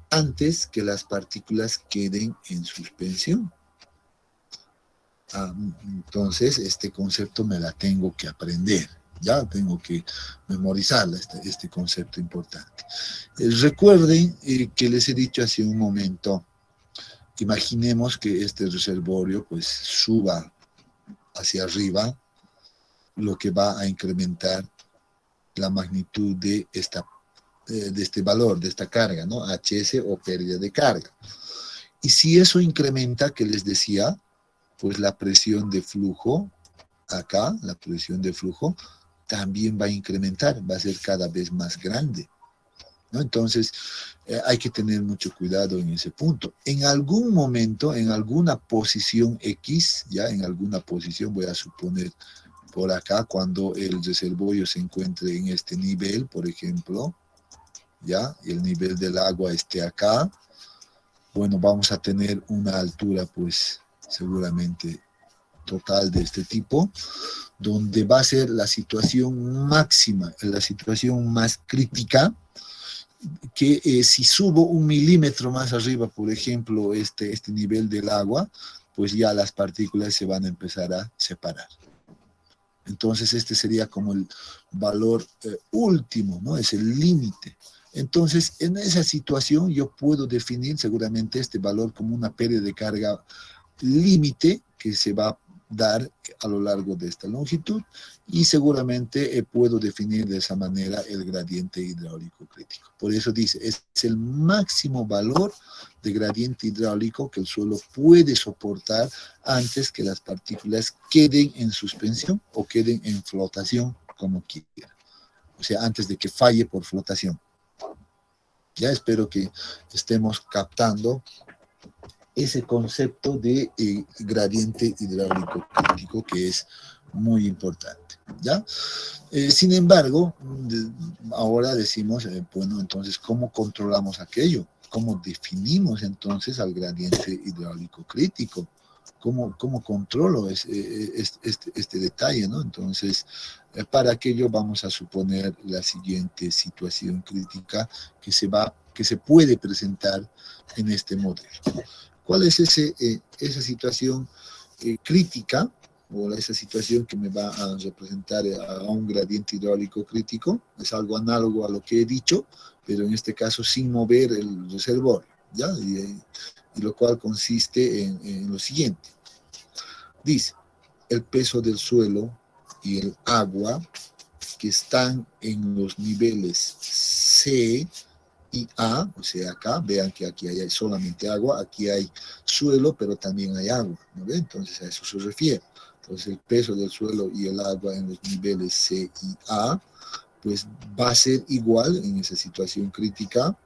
antes que las partículas queden en suspensión. Entonces, este concepto me la tengo que aprender. Ya tengo que memorizar este concepto importante. Recuerden que les he dicho hace un momento, imaginemos que este reservorio pues suba hacia arriba, lo que va a incrementar la magnitud de este valor, de esta carga, ¿no? HS o pérdida de carga. Y si eso incrementa, que les decía, pues la presión de flujo, acá, la presión de flujo, también va a incrementar, va a ser cada vez más grande, ¿no? Entonces, hay que tener mucho cuidado en ese punto. En algún momento, en alguna posición X, ya en alguna posición, voy a suponer por acá, cuando el reservorio se encuentre en este nivel, por ejemplo, ya, y el nivel del agua esté acá, bueno, vamos a tener una altura, pues, seguramente total de este tipo, donde va a ser la situación máxima, la situación más crítica, que si subo 1 milímetro más arriba, por ejemplo, este nivel del agua, pues ya las partículas se van a empezar a separar. Entonces este sería como el valor último, ¿no? Es el límite. Entonces, en esa situación yo puedo definir seguramente este valor como una pérdida de carga límite que se va a dar a lo largo de esta longitud, y seguramente puedo definir de esa manera el gradiente hidráulico crítico. Por eso dice, es el máximo valor de gradiente hidráulico que el suelo puede soportar antes que las partículas queden en suspensión o queden en flotación, como quiera. O sea, antes de que falle por flotación. Ya espero que estemos captando ese concepto de gradiente hidráulico crítico, que es muy importante, ¿ya? Sin embargo, ahora decimos, bueno, entonces, ¿cómo controlamos aquello? ¿Cómo definimos entonces al gradiente hidráulico crítico? ¿Cómo controlo este detalle, ¿no? Entonces, para aquello vamos a suponer la siguiente situación crítica que se puede presentar en este modelo. ¿Cuál es esa situación crítica, o esa situación que me va a representar a un gradiente hidráulico crítico? Es algo análogo a lo que he dicho, pero en este caso sin mover el reservorio, ¿ya? Y lo cual consiste en lo siguiente. Dice, el peso del suelo y el agua que están en los niveles C y A, o sea, acá, vean que aquí hay solamente agua, aquí hay suelo, pero también hay agua, ¿no ven? Entonces a eso se refiere. Entonces el peso del suelo y el agua en los niveles C y A, pues va a ser igual en esa situación crítica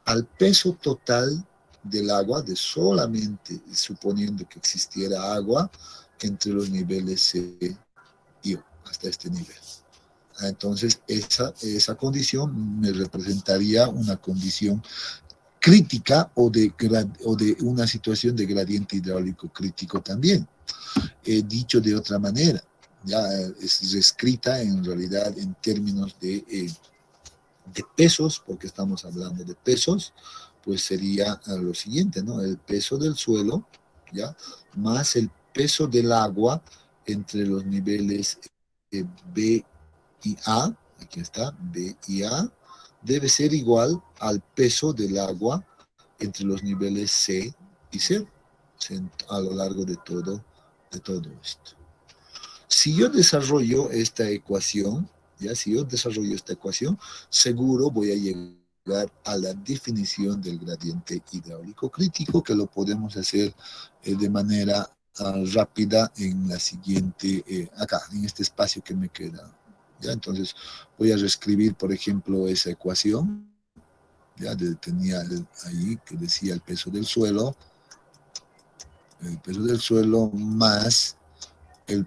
al peso total del agua, de solamente suponiendo que existiera agua entre los niveles C y O, hasta este nivel. Entonces, esa condición me representaría una condición crítica o de una situación de gradiente hidráulico crítico también. Dicho de otra manera, ya es escrita en realidad en términos de pesos, porque estamos hablando de pesos, pues sería lo siguiente, ¿no? El peso del suelo, ¿ya? Más el peso del agua entre los niveles B y A, aquí está, B y A, debe ser igual al peso del agua entre los niveles C y C, a lo largo de todo esto. Si yo desarrollo esta ecuación, seguro voy a llegar a la definición del gradiente hidráulico crítico, que lo podemos hacer de manera rápida en la siguiente, acá, en este espacio que me queda. ¿Ya? Entonces voy a reescribir, por ejemplo, esa ecuación. Ya tenía ahí que decía el peso del suelo más el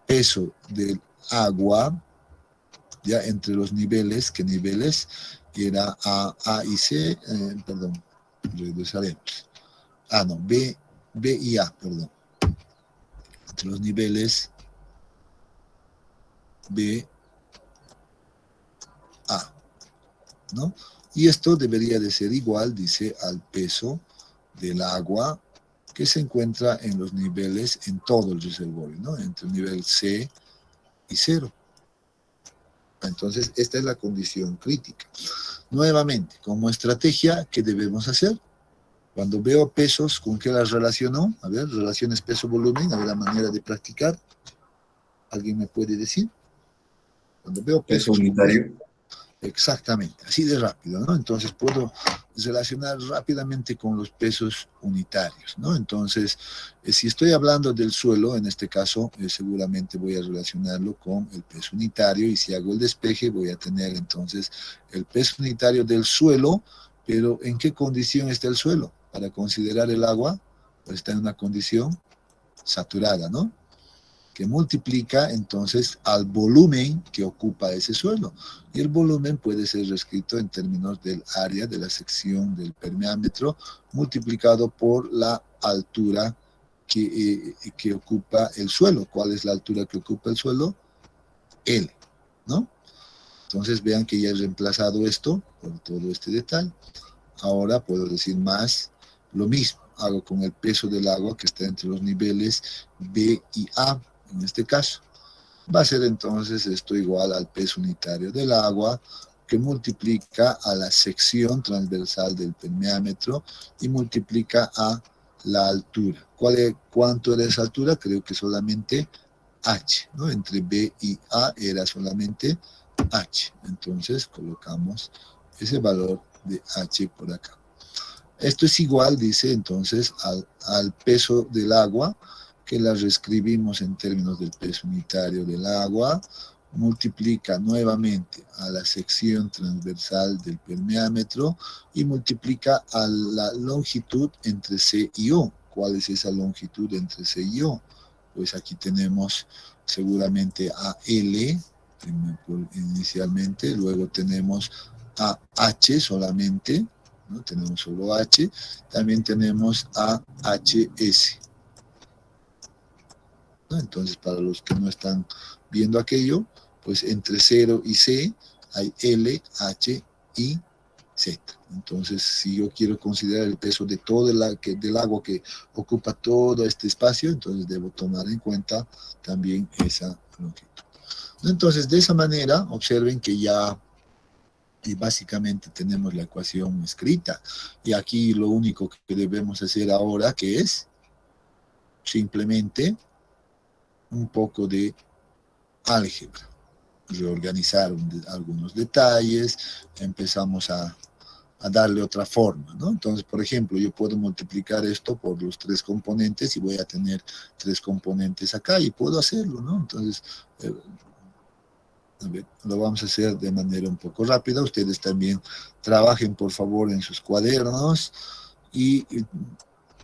peso del agua, ya entre los niveles, ¿qué niveles? Era A y C, perdón, regresaremos. No, B y A, perdón. Entre los niveles B, A, ¿no? Y esto debería de ser igual, dice, al peso del agua que se encuentra en los niveles, en todo el reservorio, ¿no? Entre el nivel C y 0. Entonces, esta es la condición crítica. Nuevamente, como estrategia, ¿qué debemos hacer? Cuando veo pesos, ¿con qué las relaciono? A ver, relaciones peso-volumen, a ver la manera de practicar. ¿Alguien me puede decir? Cuando veo Peso pesos... unitario. Exactamente, así de rápido, ¿no? Entonces puedo relacionar rápidamente con los pesos unitarios, ¿no? Entonces, si estoy hablando del suelo, en este caso, seguramente voy a relacionarlo con el peso unitario, y si hago el despeje voy a tener entonces el peso unitario del suelo, pero ¿en qué condición está el suelo? Para considerar el agua, pues está en una condición saturada, ¿no? Que multiplica entonces al volumen que ocupa ese suelo. Y el volumen puede ser reescrito en términos del área de la sección del permeámetro multiplicado por la altura que ocupa el suelo. ¿Cuál es la altura que ocupa el suelo? L, ¿no? Entonces vean que ya he reemplazado esto por todo este detalle. Ahora puedo decir más lo mismo. Hago con el peso del agua que está entre los niveles B y A. En este caso, va a ser entonces esto igual al peso unitario del agua, que multiplica a la sección transversal del permeámetro y multiplica a la altura. ¿Cuánto era esa altura? Creo que solamente H, ¿no? Entre B y A era solamente H. Entonces colocamos ese valor de H por acá. Esto es igual, dice entonces, al peso del agua, que la reescribimos en términos del peso unitario del agua, multiplica nuevamente a la sección transversal del permeámetro y multiplica a la longitud entre C y O. ¿Cuál es esa longitud entre C y O? Pues aquí tenemos seguramente a L inicialmente, luego tenemos a H solamente, ¿no? Tenemos solo H, también tenemos a HS. ¿No? Entonces, para los que no están viendo aquello, pues entre 0 y C hay L, H y Z. Entonces, si yo quiero considerar el peso de todo del agua que ocupa todo este espacio, entonces debo tomar en cuenta también esa longitud. Entonces, de esa manera, observen que ya básicamente tenemos la ecuación escrita. Y aquí lo único que debemos hacer ahora, que es simplemente un poco de álgebra, reorganizar algunos detalles, empezamos a darle otra forma, ¿no? Entonces, por ejemplo, yo puedo multiplicar esto por los 3 componentes y voy a tener 3 componentes acá y puedo hacerlo, ¿no? Entonces, a ver, lo vamos a hacer de manera un poco rápida. Ustedes también trabajen, por favor, en sus cuadernos y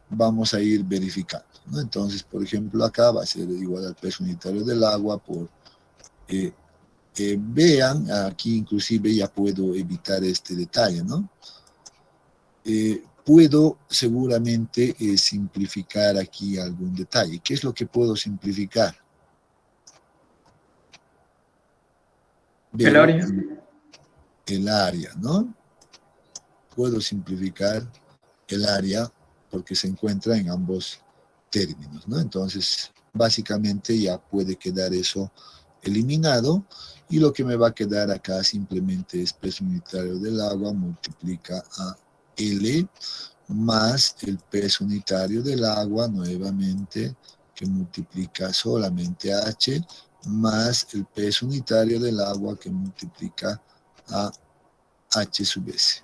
vamos a ir verificando, ¿no? Entonces, por ejemplo, acá va a ser igual al peso unitario del agua por... vean, aquí inclusive ya puedo evitar este detalle, ¿no? Puedo seguramente simplificar aquí algún detalle. ¿Qué es lo que puedo simplificar? El área. El área, ¿no? Puedo simplificar el área porque se encuentra en ambos términos, ¿no? Entonces, básicamente ya puede quedar eso eliminado y lo que me va a quedar acá simplemente es peso unitario del agua multiplica a L más el peso unitario del agua nuevamente que multiplica solamente a H más el peso unitario del agua que multiplica a H sub S.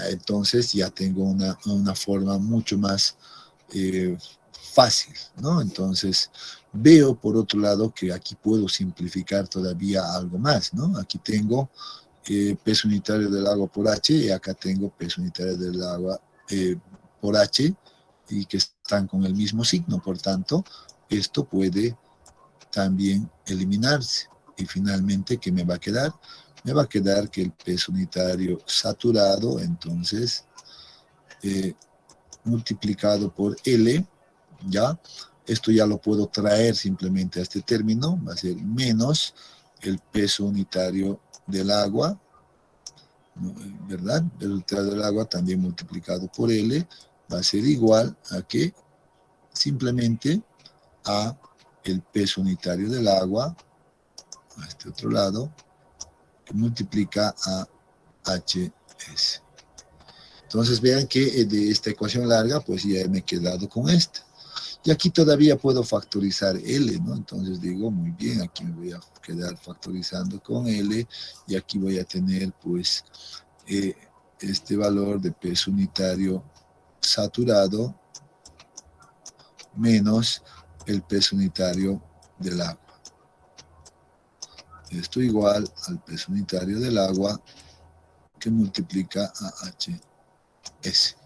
Entonces ya tengo una forma mucho más fácil, ¿no? Entonces veo por otro lado que aquí puedo simplificar todavía algo más, ¿no? Aquí tengo peso unitario del agua por H y acá tengo peso unitario del agua por H y que están con el mismo signo, por tanto esto puede también eliminarse y finalmente ¿qué me va a quedar? Me va a quedar que el peso unitario saturado entonces multiplicado por L, ¿ya? Esto ya lo puedo traer simplemente a este término, va a ser menos el peso unitario del agua, ¿verdad? El unitario del agua también multiplicado por L, va a ser igual a ¿qué? Simplemente a el peso unitario del agua, a este otro lado, que multiplica a HS. Entonces vean que de esta ecuación larga, pues ya me he quedado con esta. Y aquí todavía puedo factorizar L, ¿no? Entonces digo, muy bien, aquí me voy a quedar factorizando con L, y aquí voy a tener, pues, este valor de peso unitario saturado menos el peso unitario del agua. Esto igual al peso unitario del agua que multiplica a HS.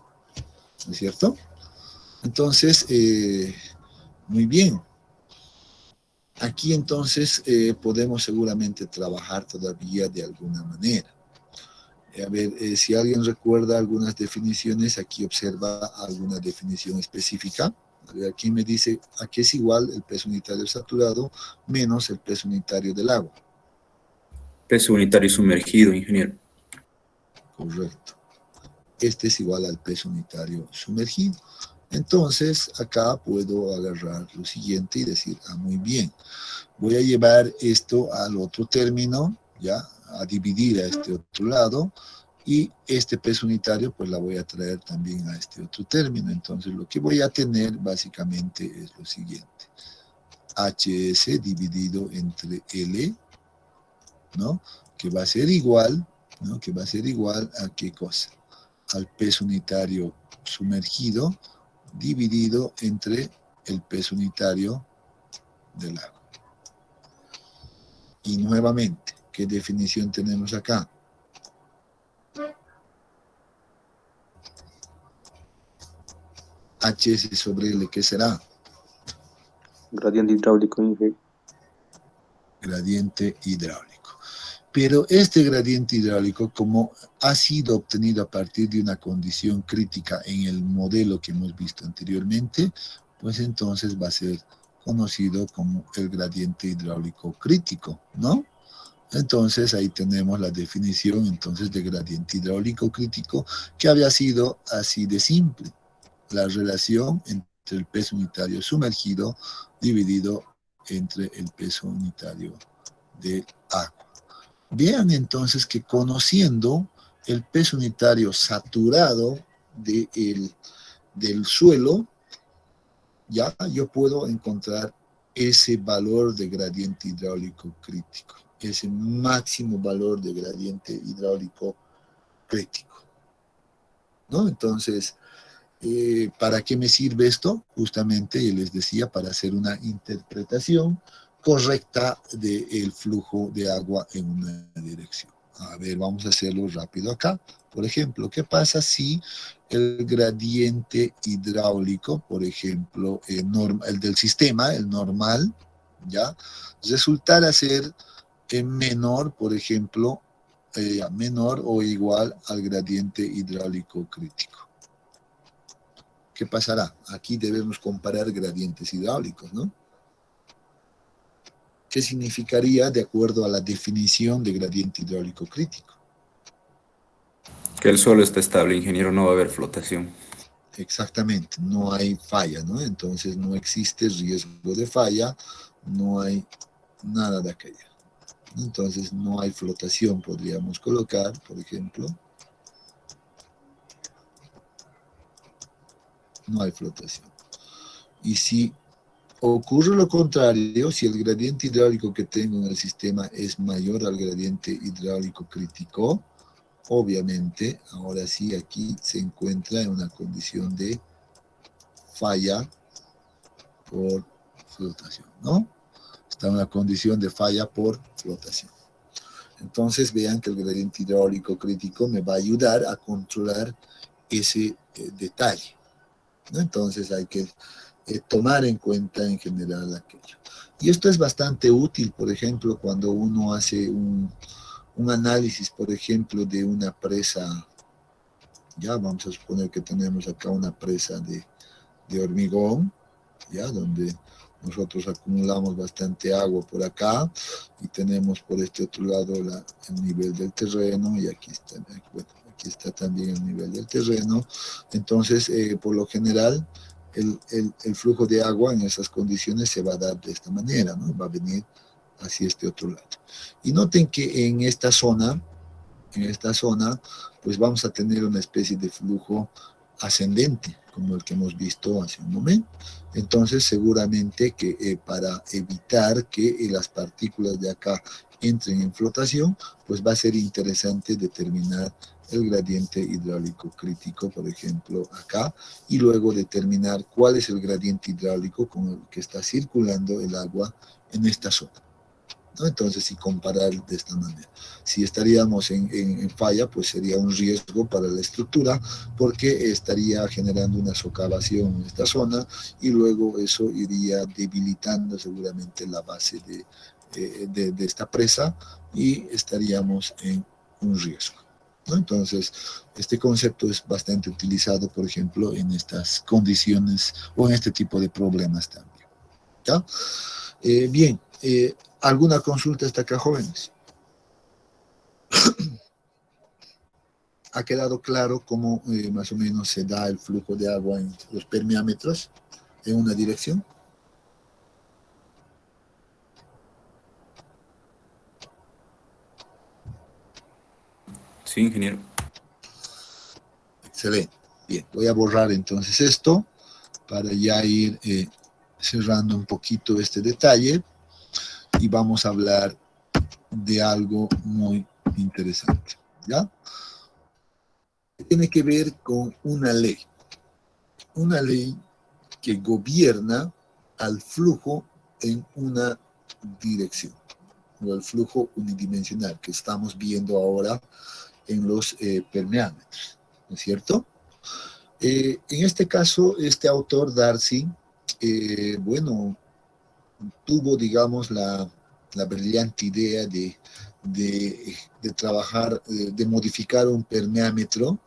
¿No es cierto? Entonces, muy bien. Aquí entonces podemos seguramente trabajar todavía de alguna manera. A ver, si alguien recuerda algunas definiciones, aquí observa alguna definición específica. A ver, aquí me dice a qué es igual el peso unitario saturado menos el peso unitario del agua. Peso unitario sumergido, ingeniero. Correcto. Este es igual al peso unitario sumergido. Entonces, acá puedo agarrar lo siguiente y decir, muy bien, voy a llevar esto al otro término, ya, a dividir a este otro lado, y este peso unitario, pues la voy a traer también a este otro término. Entonces, lo que voy a tener básicamente es lo siguiente. HS dividido entre L, ¿no? Que va a ser igual, ¿no? Que va a ser igual a ¿qué cosa? Al peso unitario sumergido dividido entre el peso unitario del agua. Y nuevamente, ¿qué definición tenemos acá? HS sobre L, ¿qué será? Gradiente hidráulico, ingeniero. Gradiente hidráulico. Pero este gradiente hidráulico, como ha sido obtenido a partir de una condición crítica en el modelo que hemos visto anteriormente, pues entonces va a ser conocido como el gradiente hidráulico crítico, ¿no? Entonces ahí tenemos la definición entonces de gradiente hidráulico crítico, que había sido así de simple. La relación entre el peso unitario sumergido dividido entre el peso unitario del agua. Vean entonces que conociendo el peso unitario saturado del suelo, ya yo puedo encontrar ese valor de gradiente hidráulico crítico, ese máximo valor de gradiente hidráulico crítico, ¿no? Entonces, ¿para qué me sirve esto? Justamente, les decía, para hacer una interpretación correcta del flujo de agua en una dirección. A ver, vamos a hacerlo rápido acá. Por ejemplo, ¿qué pasa si el gradiente hidráulico, por ejemplo, el del sistema, el normal, ya, resultara ser menor, por ejemplo, menor o igual al gradiente hidráulico crítico? ¿Qué pasará? Aquí debemos comparar gradientes hidráulicos, ¿no? ¿Qué significaría de acuerdo a la definición de gradiente hidráulico crítico? Que el suelo está estable, ingeniero, no va a haber flotación. Exactamente, no hay falla, ¿no? Entonces no existe riesgo de falla, no hay nada de aquello. Entonces no hay flotación, podríamos colocar, por ejemplo. No hay flotación. Y si ocurre lo contrario, si el gradiente hidráulico que tengo en el sistema es mayor al gradiente hidráulico crítico, obviamente, ahora sí, aquí se encuentra en una condición de falla por flotación, ¿no? Está en una condición de falla por flotación. Entonces, vean que el gradiente hidráulico crítico me va a ayudar a controlar ese detalle, ¿no? Entonces, hay que tomar en cuenta en general aquello. Y esto es bastante útil, por ejemplo, cuando uno hace un análisis, por ejemplo, de una presa. Ya vamos a suponer que tenemos acá una presa de hormigón, ya, donde nosotros acumulamos bastante agua por acá y tenemos por este otro lado el nivel del terreno, y aquí está, bueno, aquí está también el nivel del terreno. Entonces, por lo general, el flujo de agua en esas condiciones se va a dar de esta manera, ¿no? Va a venir hacia este otro lado. Y noten que en esta zona, pues vamos a tener una especie de flujo ascendente, como el que hemos visto hace un momento. Entonces, seguramente que para evitar que las partículas de acá entren en flotación, pues va a ser interesante determinar el gradiente hidráulico crítico, por ejemplo, acá, y luego determinar cuál es el gradiente hidráulico con el que está circulando el agua en esta zona, ¿no? Entonces, y comparar de esta manera. Si estaríamos en falla, pues sería un riesgo para la estructura, porque estaría generando una socavación en esta zona, y luego eso iría debilitando seguramente la base de esta presa, y estaríamos en un riesgo, ¿no? Entonces, este concepto es bastante utilizado, por ejemplo, en estas condiciones o en este tipo de problemas también, ¿ya? Bien, ¿alguna consulta hasta acá, jóvenes? ¿Ha quedado claro cómo más o menos se da el flujo de agua en los permeámetros en una dirección? Sí, ingeniero. Excelente. Bien, voy a borrar entonces esto para ya ir cerrando un poquito este detalle, y vamos a hablar de algo muy interesante, ¿ya? Tiene que ver con una ley que gobierna al flujo en una dirección, o el flujo unidimensional que estamos viendo ahora en los permeámetros, ¿no es cierto? En este caso, este autor, Darcy, bueno, tuvo, digamos, la brillante idea de trabajar, de modificar un permeámetro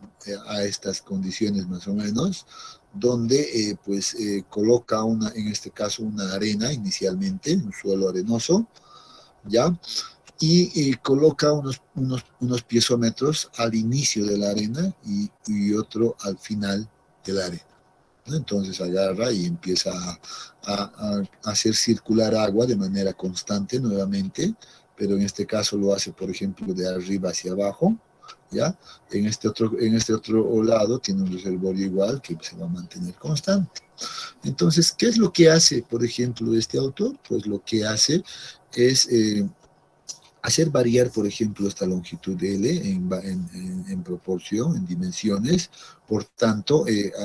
a estas condiciones más o menos, donde pues coloca en este caso una arena inicialmente, un suelo arenoso, ¿ya? Y coloca unos piezómetros al inicio de la arena y otro al final de la arena, ¿no? Entonces agarra y empieza a hacer circular agua de manera constante nuevamente, pero en este caso lo hace, por ejemplo, de arriba hacia abajo, ¿ya? En este otro lado tiene un reservorio igual que se va a mantener constante. Entonces, ¿qué es lo que hace, por ejemplo, este autor? Pues lo que hace es hacer variar, por ejemplo, esta longitud L en proporción, en dimensiones. Por tanto,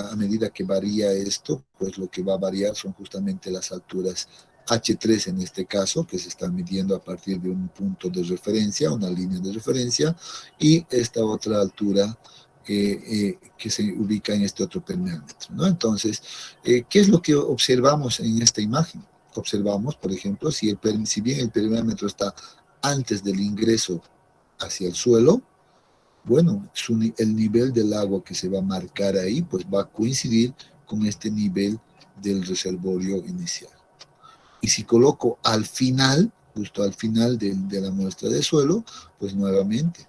a medida que varía esto, pues lo que va a variar son justamente las alturas H3 en este caso, que se está midiendo a partir de un punto de referencia, una línea de referencia, y esta otra altura que se ubica en este otro permeámetro, ¿no? Entonces, ¿qué es lo que observamos en esta imagen? Observamos, por ejemplo, si bien el permeámetro está antes del ingreso hacia el suelo, bueno, el nivel del agua que se va a marcar ahí, pues va a coincidir con este nivel del reservorio inicial. Y si coloco al final, justo al final de la muestra de suelo, pues nuevamente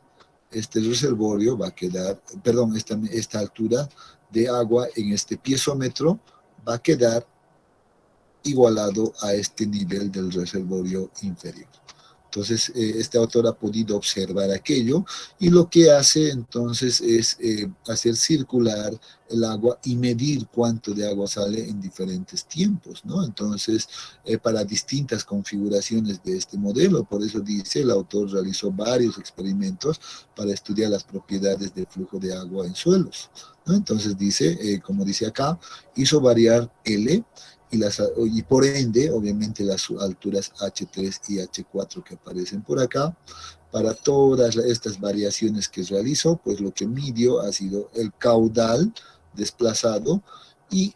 este reservorio va a quedar, perdón, esta altura de agua en este piezómetro va a quedar igualado a este nivel del reservorio inferior. Entonces, este autor ha podido observar aquello, y lo que hace entonces es hacer circular el agua y medir cuánto de agua sale en diferentes tiempos, ¿no? Entonces, para distintas configuraciones de este modelo, por eso dice, el autor realizó varios experimentos para estudiar las propiedades del flujo de agua en suelos, ¿no? Entonces dice, como dice acá, hizo variar L, y por ende, obviamente, las alturas H3 y H4 que aparecen por acá. Para todas estas variaciones que realizó, pues lo que midió ha sido el caudal desplazado, y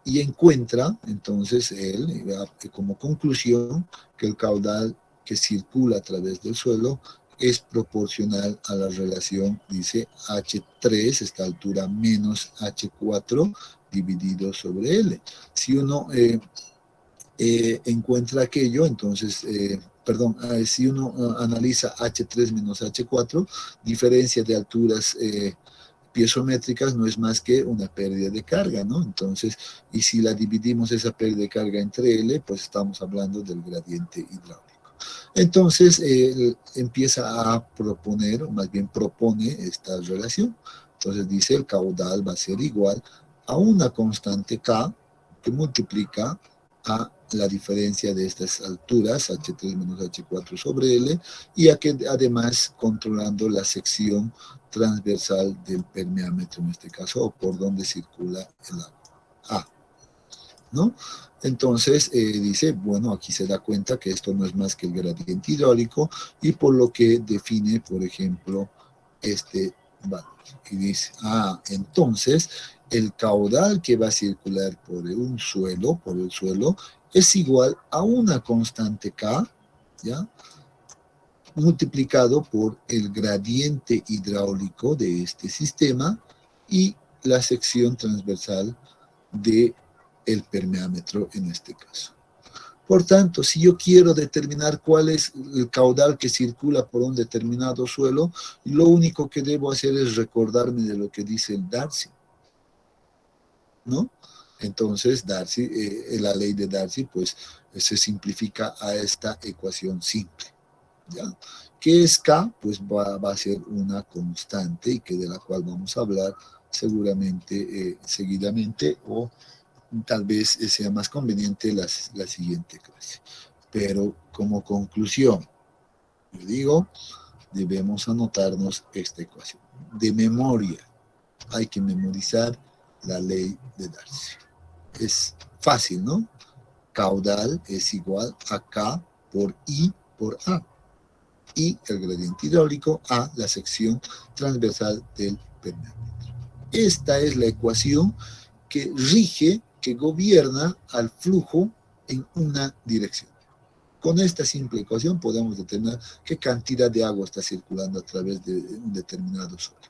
encuentra, entonces, él, como conclusión, que el caudal que circula a través del suelo es proporcional a la relación, dice, H3, esta altura, menos H4, dividido sobre L. Si uno encuentra aquello, entonces perdón, si uno analiza H3 menos H4, diferencia de alturas piezométricas no es más que una pérdida de carga, ¿no? Entonces, y si la dividimos esa pérdida de carga entre L, pues estamos hablando del gradiente hidráulico. Entonces, empieza a proponer, o más bien propone esta relación. Entonces dice, el caudal va a ser igual a una constante K que multiplica a la diferencia de estas alturas, H3 menos H4 sobre L, y a que además controlando la sección transversal del permeámetro en este caso, o por donde circula el agua. A, ¿no? Entonces dice, bueno, aquí se da cuenta que esto no es más que el gradiente hidráulico y por lo que define, por ejemplo, este valor. Y dice, entonces el caudal que va a circular por el suelo, es igual a una constante K, ¿ya? Multiplicado por el gradiente hidráulico de este sistema y la sección transversal del permeámetro en este caso. Por tanto, si yo quiero determinar cuál es el caudal que circula por un determinado suelo, lo único que debo hacer es recordarme de lo que dice el Darcy, ¿no? Entonces, Darcy, la ley de Darcy, pues se simplifica a esta ecuación simple, ¿ya? ¿Qué es K? Pues va a ser una constante y que de la cual vamos a hablar seguramente seguidamente o tal vez sea más conveniente la siguiente clase. Pero como conclusión, yo digo, debemos anotarnos esta ecuación. De memoria, hay que memorizar la ley de Darcy. Es fácil, ¿no? Caudal es igual a K por I por A. Y el gradiente hidráulico a la sección transversal del permeámetro. Esta es la ecuación que rige, que gobierna al flujo en una dirección. Con esta simple ecuación podemos determinar qué cantidad de agua está circulando a través de un determinado suelo.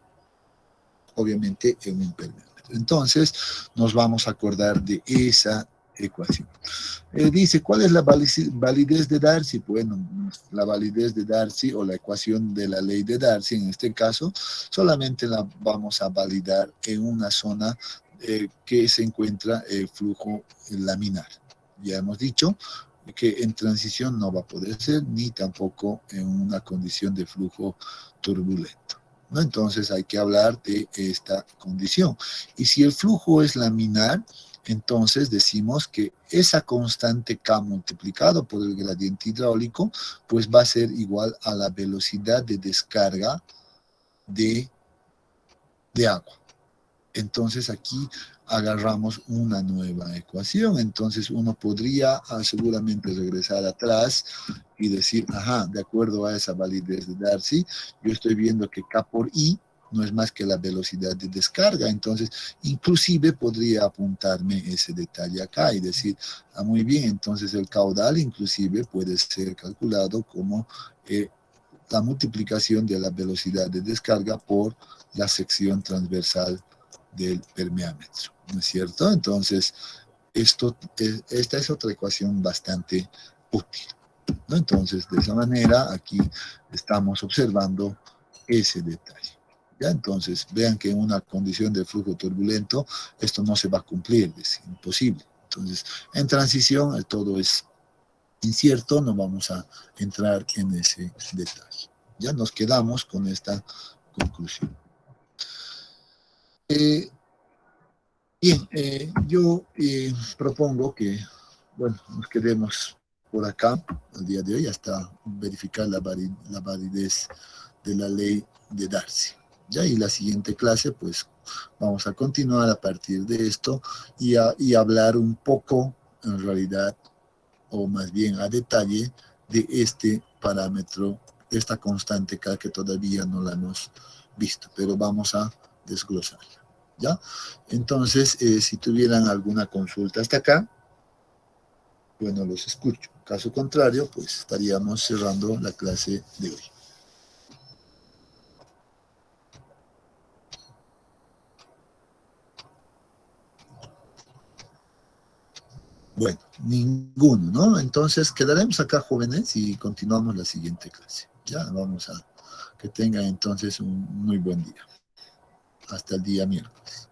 Obviamente en un permeámetro. Entonces nos vamos a acordar de esa ecuación. Dice, ¿cuál es la validez de Darcy? Bueno, la validez de Darcy o la ecuación de la ley de Darcy, en este caso, solamente la vamos a validar en una zona que se encuentra el flujo laminar. Ya hemos dicho que en transición no va a poder ser, ni tampoco en una condición de flujo turbulento, ¿no? Entonces hay que hablar de esta condición. Y si el flujo es laminar, entonces decimos que esa constante K multiplicado por el gradiente hidráulico, pues va a ser igual a la velocidad de descarga de agua. Entonces aquí agarramos una nueva ecuación. Entonces uno podría seguramente regresar atrás y decir, de acuerdo a esa validez de Darcy, yo estoy viendo que K por I no es más que la velocidad de descarga. Entonces, inclusive podría apuntarme ese detalle acá y decir, muy bien, entonces el caudal inclusive puede ser calculado como la multiplicación de la velocidad de descarga por la sección transversal del permeámetro, ¿no es cierto? Entonces, esta es otra ecuación bastante útil, ¿no? Entonces, de esa manera, aquí estamos observando ese detalle. ¿Ya? Entonces, vean que en una condición de flujo turbulento, esto no se va a cumplir, es imposible. Entonces, en transición, todo es incierto, no vamos a entrar en ese detalle. Ya nos quedamos con esta conclusión. Bien, yo propongo que, bueno, nos quedemos por acá el día de hoy hasta verificar la validez de la ley de Darcy. Ya, y la siguiente clase, pues, vamos a continuar a partir de esto y hablar un poco, en realidad, o más bien a detalle, de este parámetro, esta constante K que todavía no la hemos visto, pero vamos a desglosarla. ¿Ya? Entonces, si tuvieran alguna consulta hasta acá, bueno, los escucho. Caso contrario, pues estaríamos cerrando la clase de hoy. Bueno, ninguno, ¿no? Entonces quedaremos acá, jóvenes, y continuamos la siguiente clase. Ya vamos a que tengan entonces un muy buen día. Hasta el día miércoles.